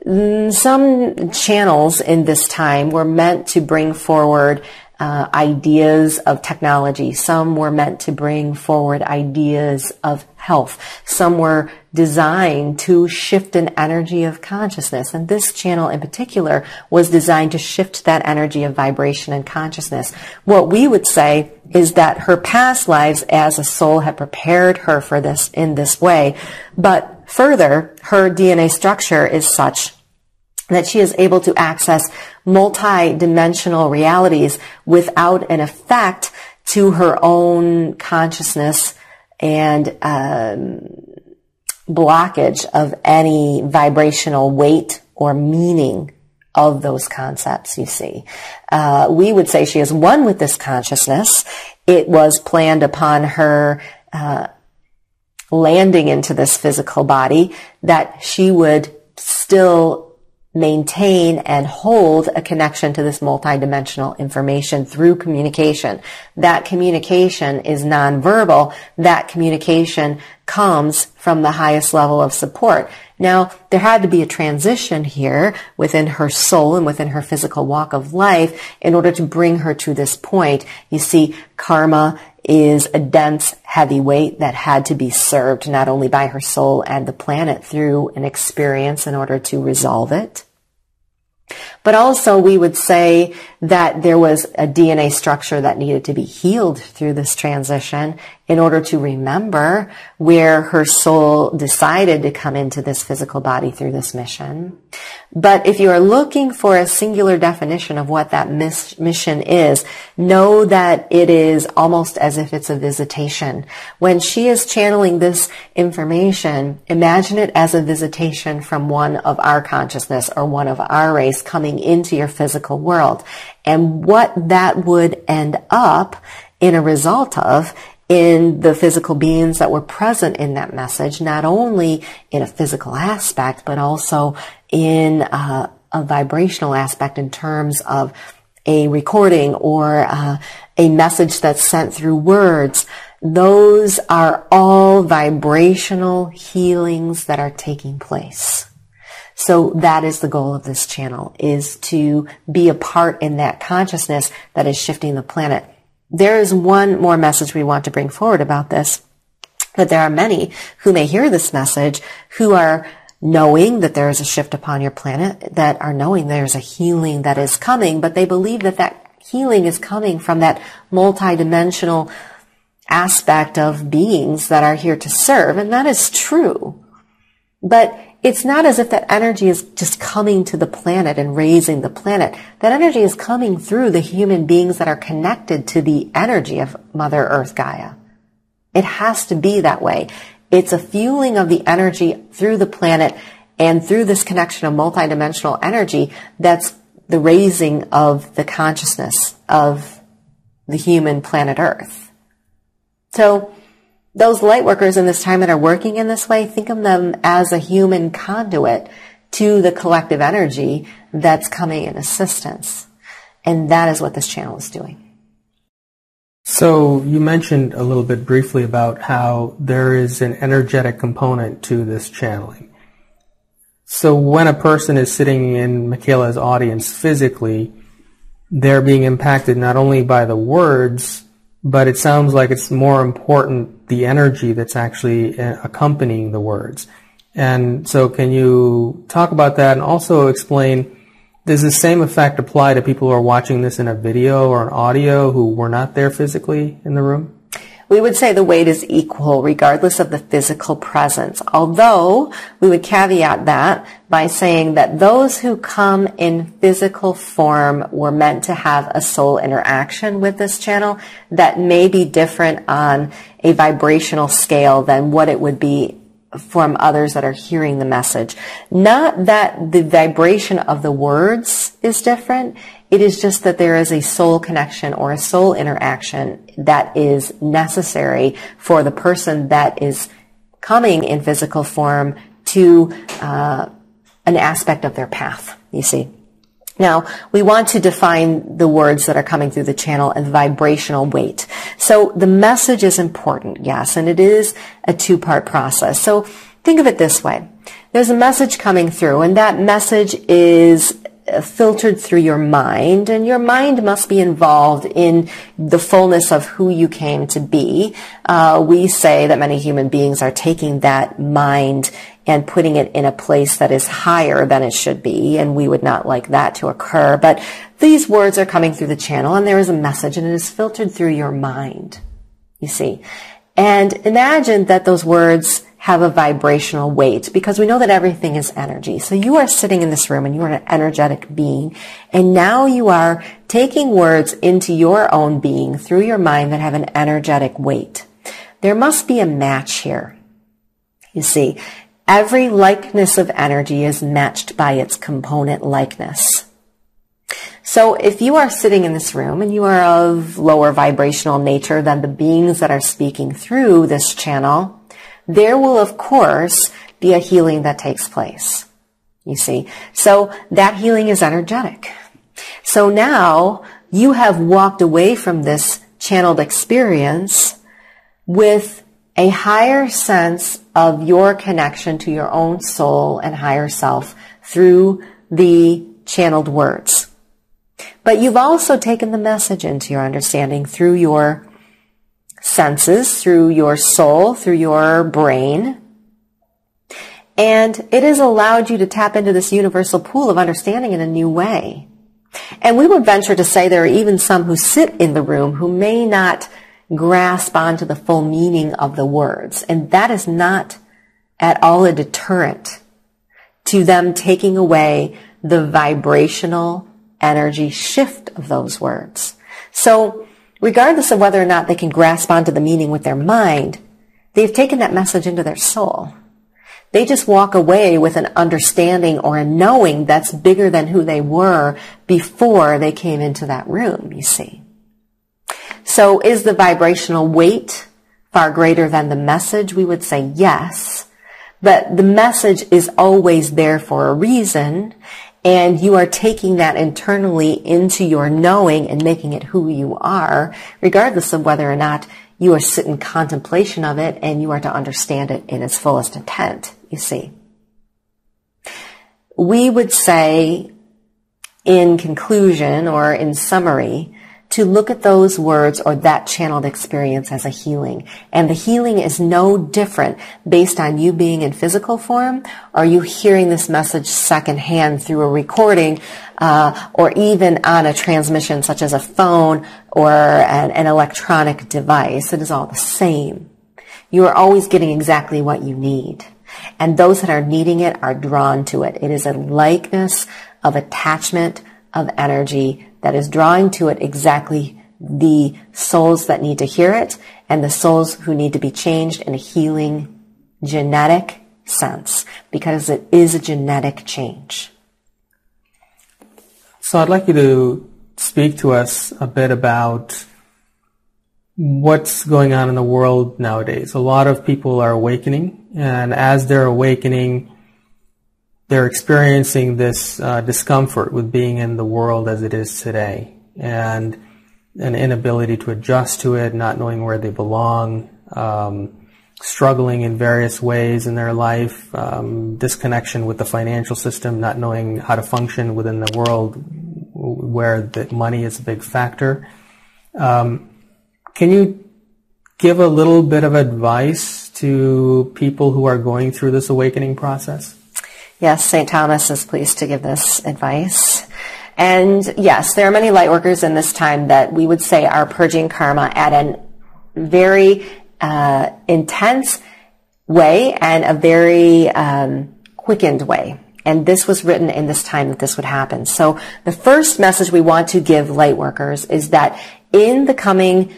Some channels in this time were meant to bring forward ideas of technology. Some were meant to bring forward ideas of health. Some were designed to shift an energy of consciousness. And this channel in particular was designed to shift that energy of vibration and consciousness. What we would say is that her past lives as a soul have prepared her for this in this way. But further, her DNA structure is such that she is able to access multi-dimensional realities without an effect to her own consciousness and blockage of any vibrational weight or meaning of those concepts, you see. We would say she is one with this consciousness. It was planned upon her landing into this physical body that she would still maintain and hold a connection to this multidimensional information through communication. That communication is nonverbal. That communication comes from the highest level of support. Now, there had to be a transition here within her soul and within her physical walk of life in order to bring her to this point. You see, karma is a dense, heavy weight that had to be served not only by her soul and the planet through an experience in order to resolve it, but also we would say that there was a DNA structure that needed to be healed through this transition in order to remember where her soul decided to come into this physical body through this mission. But if you are looking for a singular definition of what that mission is, know that it is almost as if it's a visitation. When she is channeling this information, imagine it as a visitation from one of our consciousness or one of our race coming into your physical world. And what that would end up in a result of in the physical beings that were present in that message, not only in a physical aspect, but also in a vibrational aspect in terms of a recording or a message that's sent through words. Those are all vibrational healings that are taking place. So that is the goal of this channel, is to be a part in that consciousness that is shifting the planet. There is one more message we want to bring forward about this, that there are many who may hear this message who are knowing that there is a shift upon your planet, that are knowing there's a healing that is coming, but they believe that that healing is coming from that multidimensional aspect of beings that are here to serve, and that is true. But it's not as if that energy is just coming to the planet and raising the planet. That energy is coming through the human beings that are connected to the energy of Mother Earth Gaia. It has to be that way. It's a fueling of the energy through the planet and through this connection of multidimensional energy that's the raising of the consciousness of the human planet Earth. So those light workers in this time that are working in this way, think of them as a human conduit to the collective energy that's coming in assistance. And that is what this channel is doing. So you mentioned a little bit briefly about how there is an energetic component to this channeling. So when a person is sitting in Micheila's audience physically, they're being impacted not only by the words, but it sounds like it's more important the energy that's actually accompanying the words. And so can you talk about that and also explain, does the same effect apply to people who are watching this in a video or an audio who were not there physically in the room? We would say the weight is equal regardless of the physical presence, although we would caveat that by saying that those who come in physical form were meant to have a soul interaction with this channel that may be different on a vibrational scale than what it would be from others that are hearing the message. Not that the vibration of the words is different. It is just that there is a soul connection or a soul interaction that is necessary for the person that is coming in physical form to an aspect of their path, you see. Now, we want to define the words that are coming through the channel and vibrational weight. So the message is important, yes, and it is a two-part process. So think of it this way. There's a message coming through, and that message is filtered through your mind, and your mind must be involved in the fullness of who you came to be. We say that many human beings are taking that mind and putting it in a place that is higher than it should be, and we would not like that to occur. But these words are coming through the channel, and there is a message, and it is filtered through your mind, you see. And imagine that those words have a vibrational weight, because we know that everything is energy. So you are sitting in this room, and you are an energetic being, and now you are taking words into your own being through your mind that have an energetic weight. There must be a match here, you see. Every likeness of energy is matched by its component likeness. So if you are sitting in this room and you are of lower vibrational nature than the beings that are speaking through this channel, there will, of course, be a healing that takes place, you see. So that healing is energetic. So now you have walked away from this channeled experience with a higher sense of your connection to your own soul and higher self through the channeled words. But you've also taken the message into your understanding through your senses, through your soul, through your brain. And it has allowed you to tap into this universal pool of understanding in a new way. And we would venture to say there are even some who sit in the room who may not grasp onto the full meaning of the words. And that is not at all a deterrent to them taking away the vibrational energy shift of those words. So regardless of whether or not they can grasp onto the meaning with their mind, they've taken that message into their soul. They just walk away with an understanding or a knowing that's bigger than who they were before they came into that room, you see. So is the vibrational weight far greater than the message? We would say yes. But the message is always there for a reason, and you are taking that internally into your knowing and making it who you are, regardless of whether or not you are sit in contemplation of it and you are to understand it in its fullest intent, you see. We would say, in conclusion or in summary, to look at those words or that channeled experience as a healing. And the healing is no different based on you being in physical form or you hearing this message secondhand through a recording or even on a transmission such as a phone or an electronic device. It is all the same. You are always getting exactly what you need. And those that are needing it are drawn to it. It is a likeness of attachment of energy that is drawing to it exactly the souls that need to hear it and the souls who need to be changed in a healing genetic sense, because it is a genetic change. So I'd like you to speak to us a bit about what's going on in the world nowadays. A lot of people are awakening, and as they're awakening, they're experiencing this discomfort with being in the world as it is today, and an inability to adjust to it, not knowing where they belong, struggling in various ways in their life, disconnection with the financial system, not knowing how to function within the world where the money is a big factor. Can you give a little bit of advice to people who are going through this awakening process? Yes, St. Thomas is pleased to give this advice. And yes, there are many light workers in this time that we would say are purging karma at a very intense way and a very quickened way. And this was written in this time that this would happen. So the first message we want to give light workers is that in the coming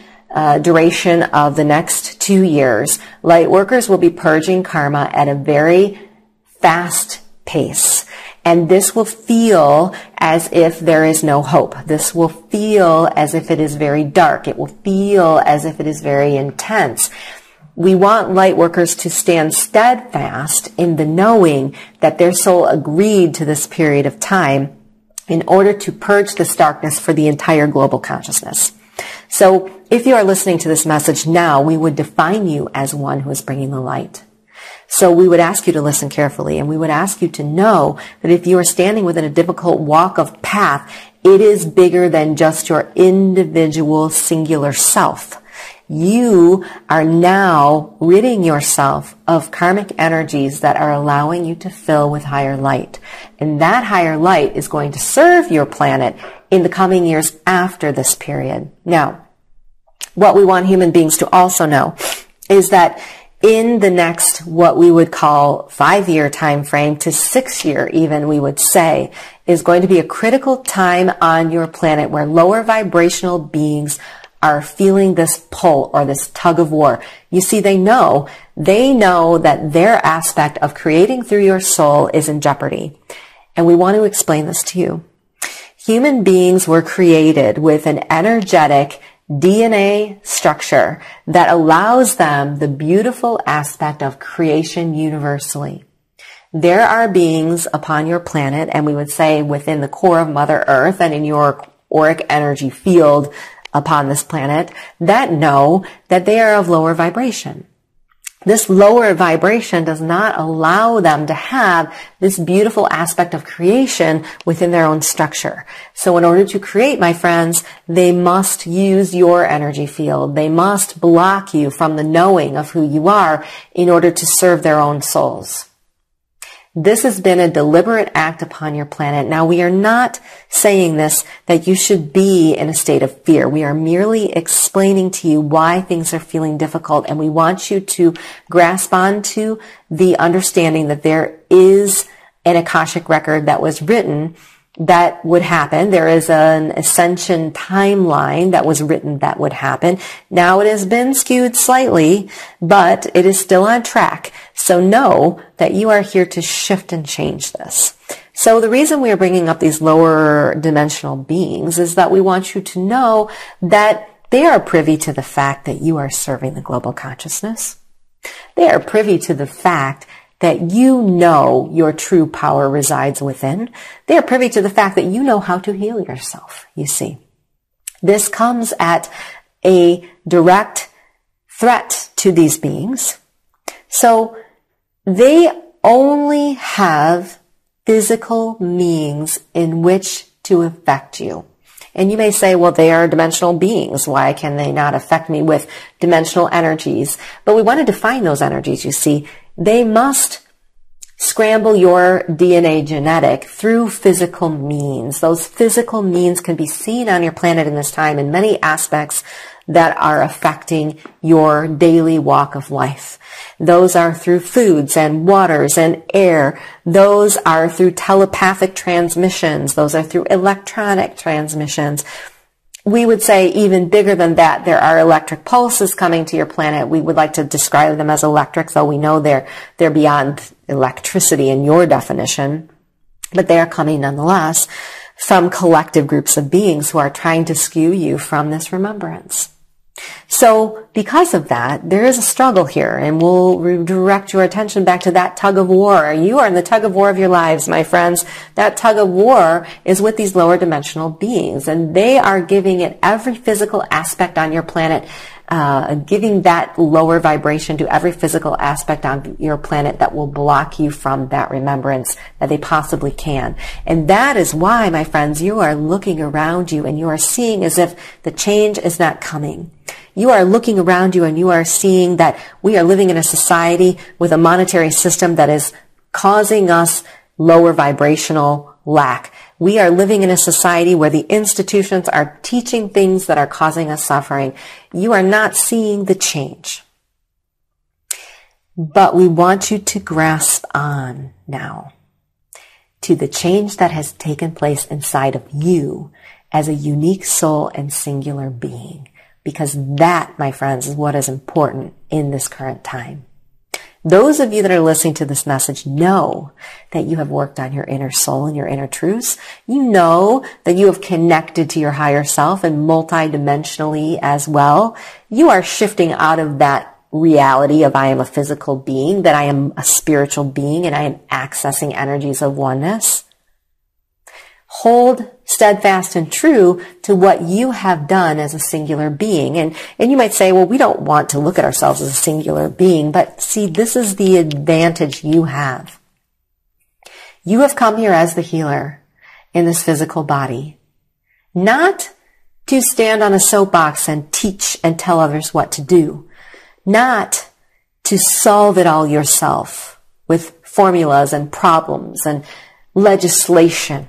duration of the next 2 years, light workers will be purging karma at a very fast pace. And this will feel as if there is no hope. This will feel as if it is very dark. It will feel as if it is very intense. We want light workers to stand steadfast in the knowing that their soul agreed to this period of time in order to purge this darkness for the entire global consciousness. So if you are listening to this message now, we would define you as one who is bringing the light. So we would ask you to listen carefully, and we would ask you to know that if you are standing within a difficult walk of path, it is bigger than just your individual singular self. You are now ridding yourself of karmic energies that are allowing you to fill with higher light. And that higher light is going to serve your planet in the coming years after this period. Now, what we want human beings to also know is that in the next, what we would call 5-year time frame to 6-year even, we would say, is going to be a critical time on your planet where lower vibrational beings are feeling this pull or this tug of war. You see, they know that their aspect of creating through your soul is in jeopardy. And we want to explain this to you. Human beings were created with an energetic DNA structure that allows them the beautiful aspect of creation universally. There are beings upon your planet, and we would say within the core of Mother Earth and in your auric energy field upon this planet, that know that they are of lower vibration. This lower vibration does not allow them to have this beautiful aspect of creation within their own structure. So in order to create, my friends, they must use your energy field. They must block you from the knowing of who you are in order to serve their own souls. This has been a deliberate act upon your planet. Now, we are not saying this that you should be in a state of fear. We are merely explaining to you why things are feeling difficult, and we want you to grasp onto the understanding that there is an Akashic record that was written that would happen. There is an ascension timeline that was written that would happen. Now it has been skewed slightly, but it is still on track. So know that you are here to shift and change this. So the reason we are bringing up these lower dimensional beings is that we want you to know that they are privy to the fact that you are serving the global consciousness. They are privy to the fact that you know your true power resides within. They are privy to the fact that you know how to heal yourself, you see. This comes at a direct threat to these beings. So they only have physical means in which to affect you. And you may say, well, they are dimensional beings. Why can they not affect me with dimensional energies? But we want to define those energies, you see. They must scramble your DNA genetic through physical means. Those physical means can be seen on your planet in this time in many aspects that are affecting your daily walk of life. Those are through foods and waters and air. Those are through telepathic transmissions. Those are through electronic transmissions. We would say even bigger than that, there are electric pulses coming to your planet. We would like to describe them as electric, though we know they're beyond electricity in your definition. But they are coming nonetheless from collective groups of beings who are trying to skew you from this remembrance. So because of that, there is a struggle here, and we'll redirect your attention back to that tug of war. You are in the tug of war of your lives, my friends. That tug of war is with these lower dimensional beings, and they are giving it every physical aspect on your planet, giving that lower vibration to every physical aspect on your planet that will block you from that remembrance that they possibly can. And that is why, my friends, you are looking around you and you are seeing as if the change is not coming. You are looking around you and you are seeing that we are living in a society with a monetary system that is causing us lower vibrational lack. We are living in a society where the institutions are teaching things that are causing us suffering. You are not seeing the change. But we want you to grasp on now to the change that has taken place inside of you as a unique soul and singular being. Because that, my friends, is what is important in this current time. Those of you that are listening to this message know that you have worked on your inner soul and your inner truths. You know that you have connected to your higher self and multidimensionally as well. You are shifting out of that reality of I am a physical being, that I am a spiritual being, and I am accessing energies of oneness. Hold steadfast and true to what you have done as a singular being. And you might say, well, we don't want to look at ourselves as a singular being, but see, this is the advantage you have. You have come here as the healer in this physical body, not to stand on a soapbox and teach and tell others what to do, not to solve it all yourself with formulas and problems and legislation.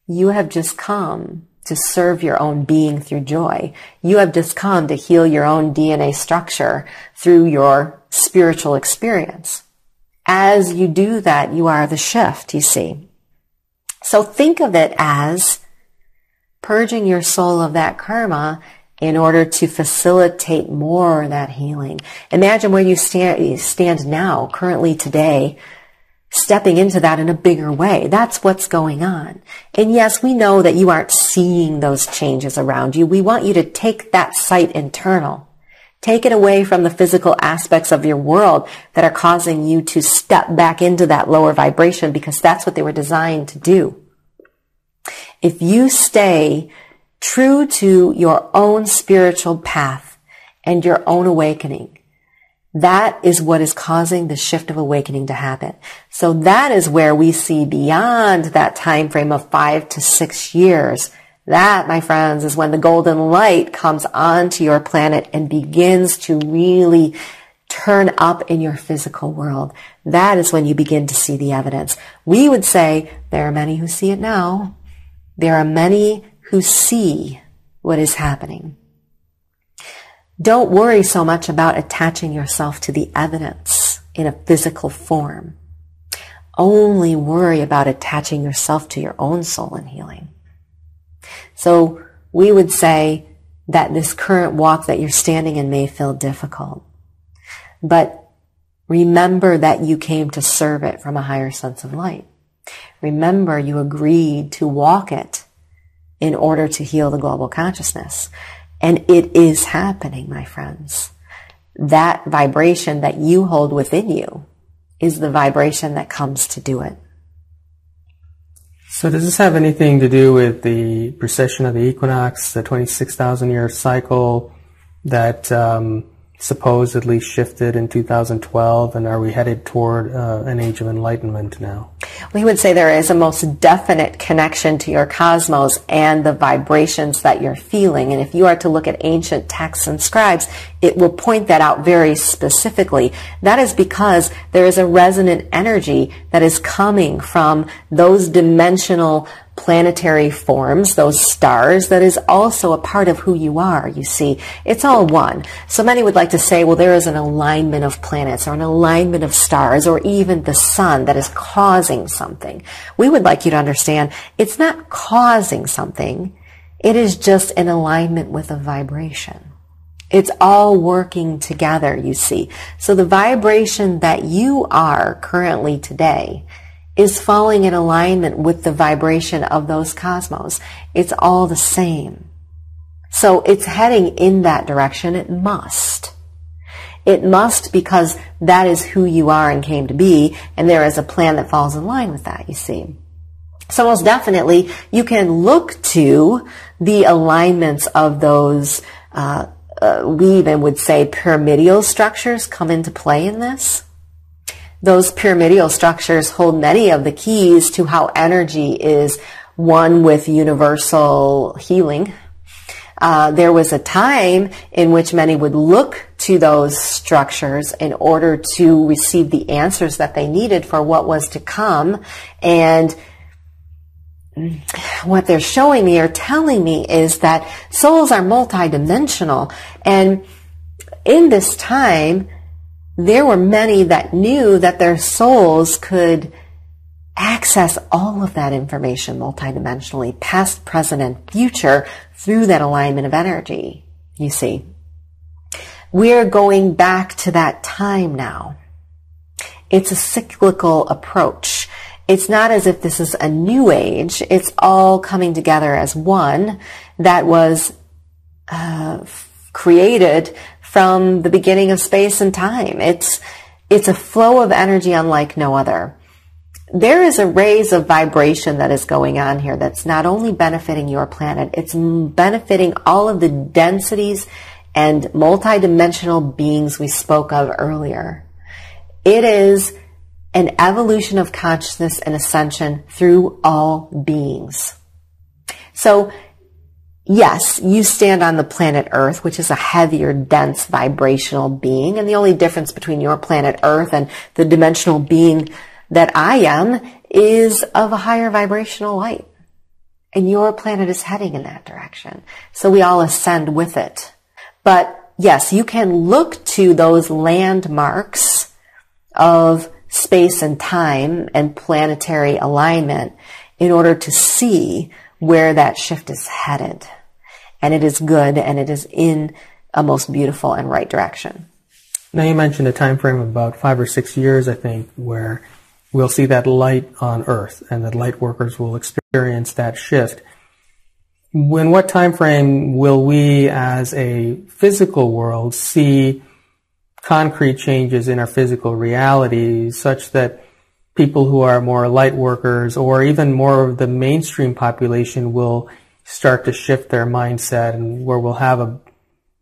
You have just come to serve your own being through joy. You have just come to heal your own DNA structure through your spiritual experience. As you do that, you are the shift, you see. So think of it as purging your soul of that karma in order to facilitate more of that healing. Imagine where you stand now, currently today, stepping into that in a bigger way. That's what's going on. And yes, we know that you aren't seeing those changes around you. We want you to take that sight internal. Take it away from the physical aspects of your world that are causing you to step back into that lower vibration, because that's what they were designed to do. If you stay true to your own spiritual path and your own awakening, that is what is causing the shift of awakening to happen. So that is where we see beyond that time frame of 5 to 6 years. That, my friends, is when the golden light comes onto your planet and begins to really turn up in your physical world. that is when you begin to see the evidence. We would say there are many who see it now. There are many who see what is happening. Don't worry so much about attaching yourself to the evidence in a physical form. Only worry about attaching yourself to your own soul and healing. So we would say that this current walk that you're standing in may feel difficult, but remember that you came to serve it from a higher sense of light. Remember you agreed to walk it in order to heal the global consciousness. And it is happening, my friends. That vibration that you hold within you is the vibration that comes to do it. So does this have anything to do with the precession of the equinox, the 26,000-year cycle that supposedly shifted in 2012, and are we headed toward an Age of Enlightenment now? We would say there is a most definite connection to your cosmos and the vibrations that you're feeling. And if you are to look at ancient texts and scribes, it will point that out very specifically. That is because there is a resonant energy that is coming from those dimensional planetary forms, those stars, that is also a part of who you are, you see. It's all one. So many would like to say, well, there is an alignment of planets or an alignment of stars or even the sun that is causing something. We would like you to understand it's not causing something. It is just an alignment with a vibration. It's all working together, you see. So the vibration that you are currently today is falling in alignment with the vibration of those cosmos. It's all the same. So it's heading in that direction. It must. It must, because that is who you are and came to be, and there is a plan that falls in line with that, you see. So most definitely, you can look to the alignments of those, we even would say pyramidal structures come into play in this. Those pyramidal structures hold many of the keys to how energy is one with universal healing. There was a time in which many would look to those structures in order to receive the answers that they needed for what was to come. And what they're showing me or telling me is that souls are multidimensional. And in this time, there were many that knew that their souls could access all of that information multidimensionally, past, present, and future, through that alignment of energy, you see. We're going back to that time now. It's a cyclical approach. It's not as if this is a new age. It's all coming together as one that was created from the beginning of space and time. It's a flow of energy unlike no other. There is a raise of vibration that is going on here that's not only benefiting your planet, it's benefiting all of the densities and multidimensional beings we spoke of earlier. It is an evolution of consciousness and ascension through all beings. So yes, you stand on the planet Earth, which is a heavier, dense, vibrational being. And the only difference between your planet Earth and the dimensional being that I am is of a higher vibrational light. And your planet is heading in that direction. So we all ascend with it. But yes, you can look to those landmarks of space and time and planetary alignment in order to see where that shift is headed. And it is good, and it is in a most beautiful and right direction. Now you mentioned a time frame of about 5 or 6 years, I think, where we'll see that light on Earth, and that light workers will experience that shift. In what time frame will we, as a physical world, see concrete changes in our physical reality, such that people who are more light workers, or even more of the mainstream population, will start to shift their mindset, and where we'll have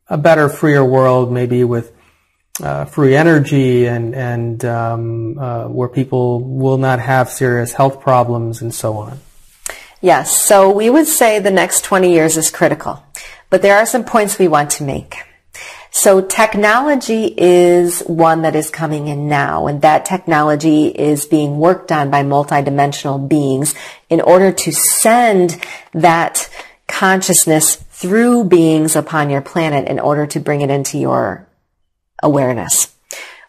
a better, freer world, maybe with free energy, and where people will not have serious health problems and so on? Yes, so we would say the next 20 years is critical. But there are some points we want to make. So technology is one that is coming in now, and that technology is being worked on by multidimensional beings in order to send that consciousness through beings upon your planet in order to bring it into your awareness.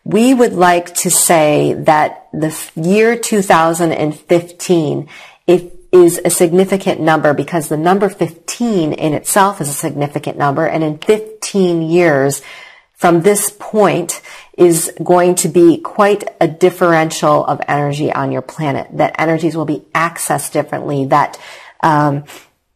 We would like to say that the year 2015 is a significant number because the number 15 in itself is a significant number, and in 15 years from this point is going to be quite a differential of energy on your planet, that energies will be accessed differently, that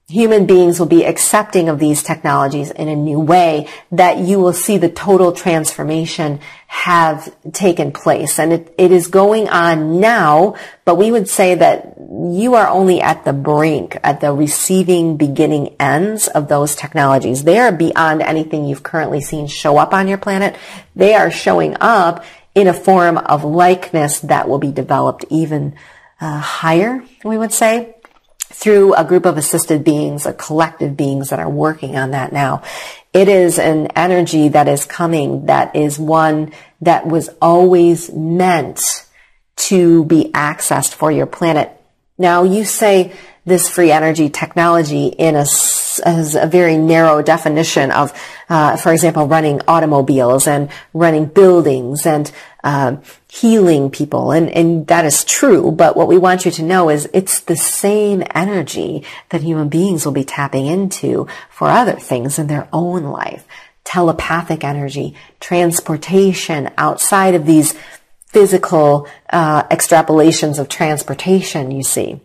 human beings will be accepting of these technologies in a new way, that you will see the total transformation have taken place. And it is going on now, but we would say that you are only at the brink, at the receiving beginning ends of those technologies. They are beyond anything you've currently seen show up on your planet. They are showing up in a form of likeness that will be developed even higher, we would say, through a group of assisted beings, or collective beings that are working on that now. It is an energy that is coming, that is one that was always meant to be accessed for your planet. Now, you say this free energy technology as a very narrow definition of, for example, running automobiles and running buildings and healing people, and that is true, but what we want you to know is it's the same energy that human beings will be tapping into for other things in their own life. Telepathic energy, transportation outside of these physical extrapolations of transportation, you see.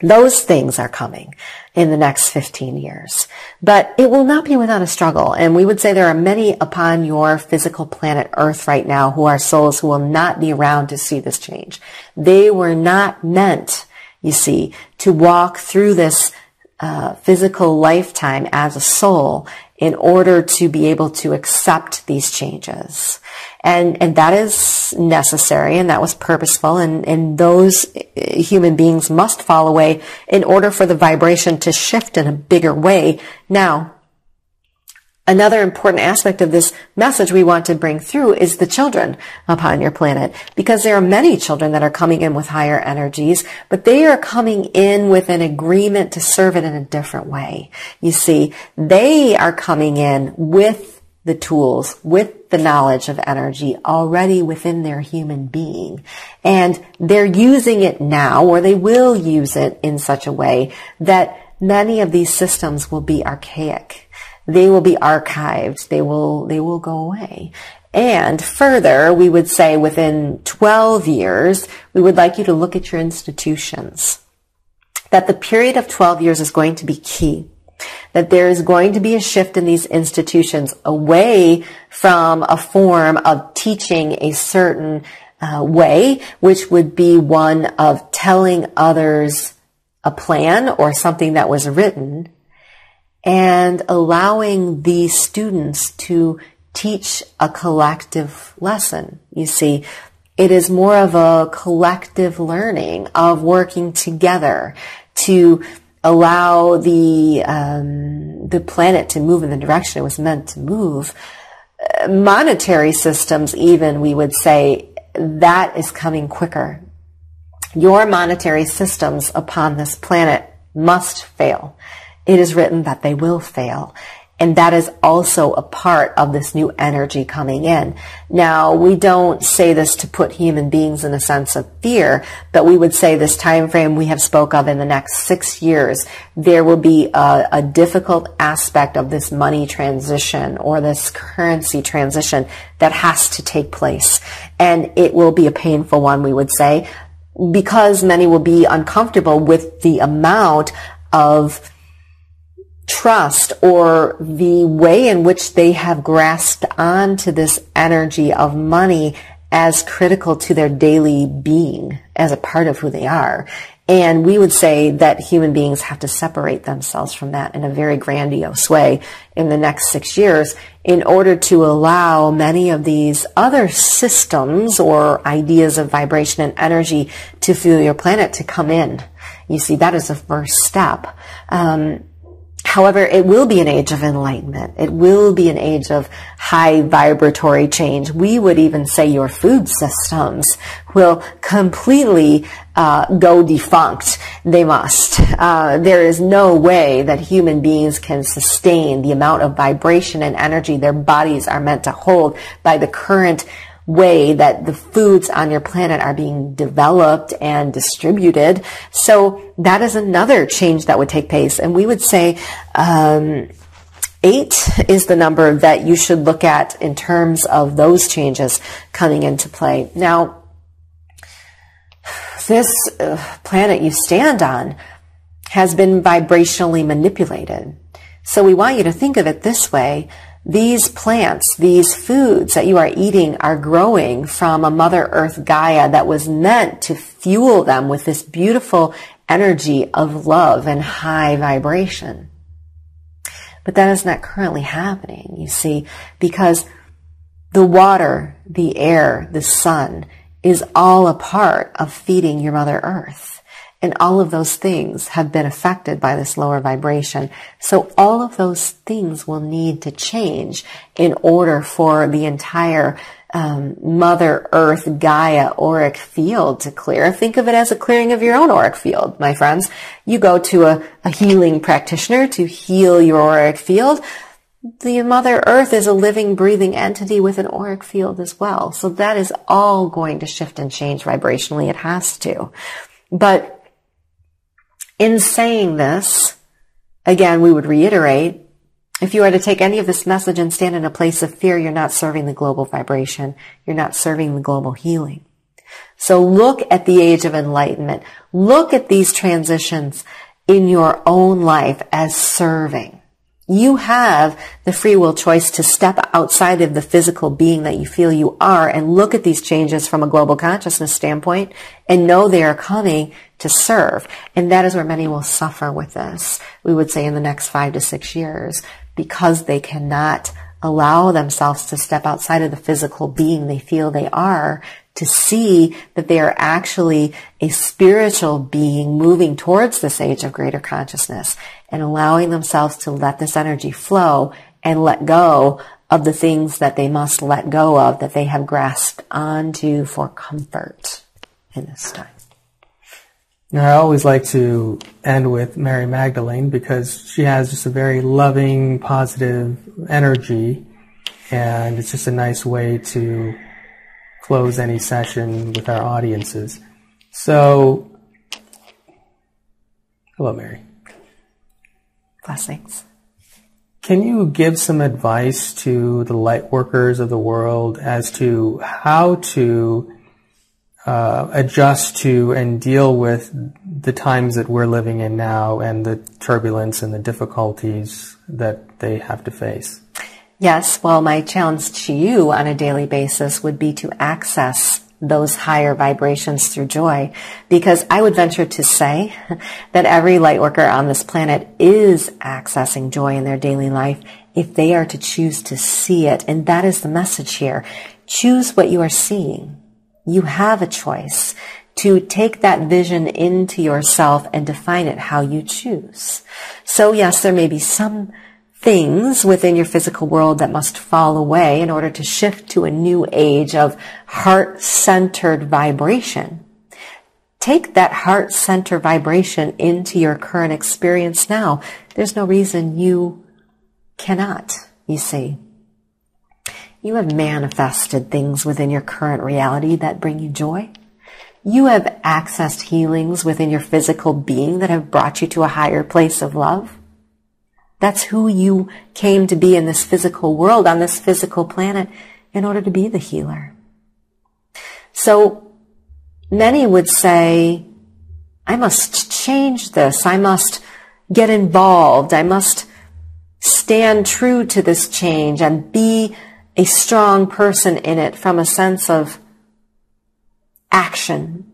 Those things are coming in the next 15 years. But it will not be without a struggle. And we would say there are many upon your physical planet Earth right now who are souls who will not be around to see this change. They were not meant, you see, to walk through this physical lifetime as a soul in order to be able to accept these changes. And that is necessary, and that was purposeful, and those human beings must fall away in order for the vibration to shift in a bigger way. Now, another important aspect of this message we want to bring through is the children upon your planet, because there are many children that are coming in with higher energies, but they are coming in with an agreement to serve it in a different way. You see, they are coming in with the tools, with the knowledge of energy already within their human being. And they're using it now, or they will use it in such a way that many of these systems will be archaic. They will be archived. They will go away. And further, we would say within 12 years, we would like you to look at your institutions. That the period of 12 years is going to be key. That there is going to be a shift in these institutions away from a form of teaching a certain way, which would be one of telling others a plan or something that was written, and allowing these students to teach a collective lesson. You see, it is more of a collective learning of working together to allow the planet to move in the direction it was meant to move. Monetary systems, even, we would say, that is coming quicker. Your monetary systems upon this planet must fail. It is written that they will fail. And that is also a part of this new energy coming in. Now, we don't say this to put human beings in a sense of fear, but we would say this time frame we have spoke of in the next 6 years, there will be a difficult aspect of this money transition or this currency transition that has to take place. And it will be a painful one, we would say, because many will be uncomfortable with the amount of trust or the way in which they have grasped onto this energy of money as critical to their daily being, as a part of who they are. And we would say that human beings have to separate themselves from that in a very grandiose way in the next 6 years in order to allow many of these other systems or ideas of vibration and energy to fuel your planet to come in. You see, that is the first step. However, it will be an age of enlightenment. It will be an age of high vibratory change. We would even say your food systems will completely go defunct. They must. There is no way that human beings can sustain the amount of vibration and energy their bodies are meant to hold by the current way that the foods on your planet are being developed and distributed. So that is another change that would take place. And we would say 8 is the number that you should look at in terms of those changes coming into play. Now, this planet you stand on has been vibrationally manipulated. So we want you to think of it this way. These plants, these foods that you are eating are growing from a Mother Earth Gaia that was meant to fuel them with this beautiful energy of love and high vibration. But that is not currently happening, you see, because the water, the air, the sun is all a part of feeding your Mother Earth. And all of those things have been affected by this lower vibration. So all of those things will need to change in order for the entire Mother Earth Gaia auric field to clear. Think of it as a clearing of your own auric field, my friends. You go to a healing practitioner to heal your auric field. The Mother Earth is a living, breathing entity with an auric field as well. So that is all going to shift and change vibrationally. It has to. But in saying this, again, we would reiterate, if you are to take any of this message and stand in a place of fear, you're not serving the global vibration. You're not serving the global healing. So look at the Age of Enlightenment. Look at these transitions in your own life as serving. You have the free will choice to step outside of the physical being that you feel you are and look at these changes from a global consciousness standpoint and know they are coming to serve. And that is where many will suffer with this, we would say in the next 5 to 6 years, because they cannot allow themselves to step outside of the physical being they feel they are, to see that they are actually a spiritual being moving towards this age of greater consciousness and allowing themselves to let this energy flow and let go of the things that they must let go of, that they have grasped onto for comfort in this time. Now, I always like to end with Mary Magdalene because she has just a very loving, positive energy, and it's just a nice way to close any session with our audiences. So, hello, Mary. Blessings. Can you give some advice to the light workers of the world as to how to adjust to and deal with the times that we're living in now and the turbulence and the difficulties that they have to face? Yes, well, my challenge to you on a daily basis would be to access those higher vibrations through joy, because I would venture to say that every light worker on this planet is accessing joy in their daily life if they are to choose to see it. And that is the message here. Choose what you are seeing. You have a choice to take that vision into yourself and define it how you choose. So yes, there may be some things within your physical world that must fall away in order to shift to a new age of heart-centered vibration. Take that heart-centered vibration into your current experience now. There's no reason you cannot, you see. You have manifested things within your current reality that bring you joy. You have accessed healings within your physical being that have brought you to a higher place of love. That's who you came to be in this physical world, on this physical planet, in order to be the healer. So many would say, I must change this. I must get involved. I must stand true to this change and be a strong person in it from a sense of action.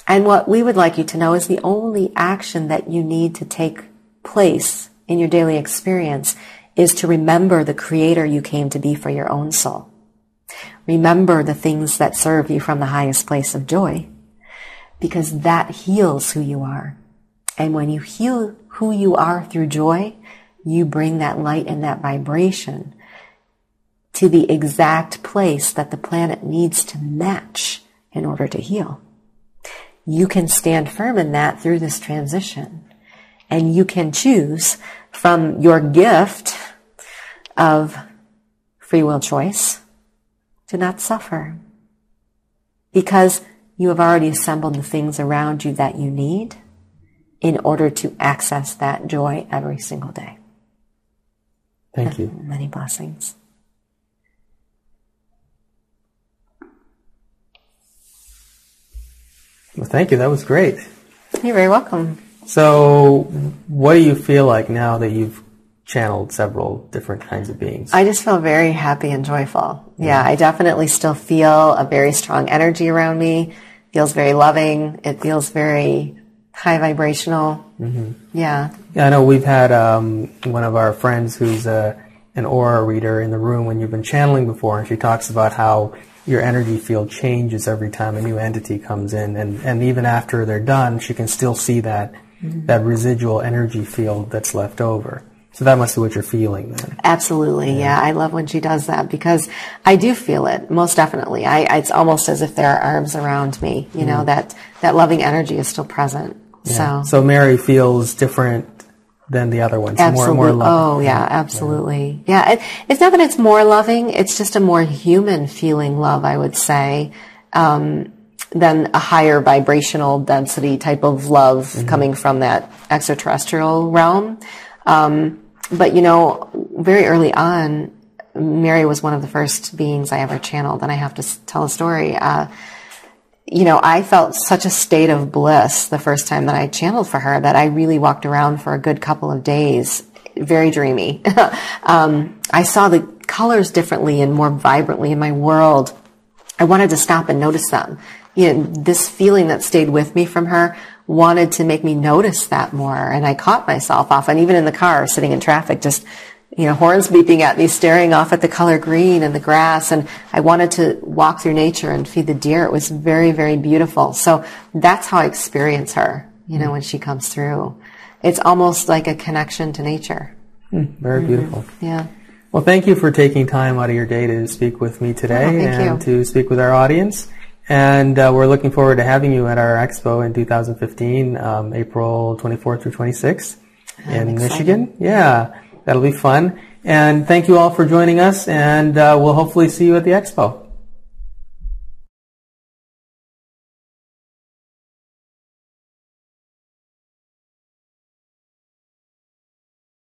And what we would like you to know is the only action that you need to take place in your daily experience is to remember the creator you came to be for your own soul. Remember the things that serve you from the highest place of joy, because that heals who you are. And when you heal who you are through joy, you bring that light and that vibration to the exact place that the planet needs to match in order to heal. You can stand firm in that through this transition. And you can choose from your gift of free will choice to not suffer. Because you have already assembled the things around you that you need in order to access that joy every single day. Thank you. Many blessings. Well, thank you. That was great. You're very welcome. So, what do you feel like now that you've channeled several different kinds of beings? I just feel very happy and joyful. Yeah, I definitely still feel a very strong energy around me. It feels very loving. It feels very high vibrational. Mm-hmm. Yeah. Yeah, I know we've had one of our friends who's an aura reader in the room when you've been channeling before, and she talks about how your energy field changes every time a new entity comes in, and even after they're done, she can still see that that residual energy field that's left over. So that must be what you're feeling then. Absolutely, yeah. I love when she does that because I do feel it, most definitely. It's almost as if there are arms around me, you know, that loving energy is still present. Yeah. So Mary feels different than the other ones. Absolutely. More loving. Oh, yeah, absolutely. Yeah, it's not that it's more loving, it's just a more human feeling love, I would say, than a higher vibrational density type of love coming from that extraterrestrial realm. But, you know, very early on, Mary was one of the first beings I ever channeled, and I have to tell a story. You know, I felt such a state of bliss the first time that I channeled for her that I really walked around for a good couple of days, very dreamy. I saw the colors differently and more vibrantly in my world. I wanted to stop and notice them. You know, this feeling that stayed with me from her wanted to make me notice that more. And I caught myself often, even in the car, sitting in traffic, just, you know, horns beeping at me, staring off at the color green and the grass. And I wanted to walk through nature and feed the deer. It was very, very beautiful. So that's how I experience her, you know, when she comes through. It's almost like a connection to nature. Very beautiful. Yeah. Well, thank you for taking time out of your day to speak with me today and to speak with our audience. And we're looking forward to having you at our expo in 2015, April 24th through 26th in Michigan. Yeah, that'll be fun. And thank you all for joining us, and we'll hopefully see you at the expo.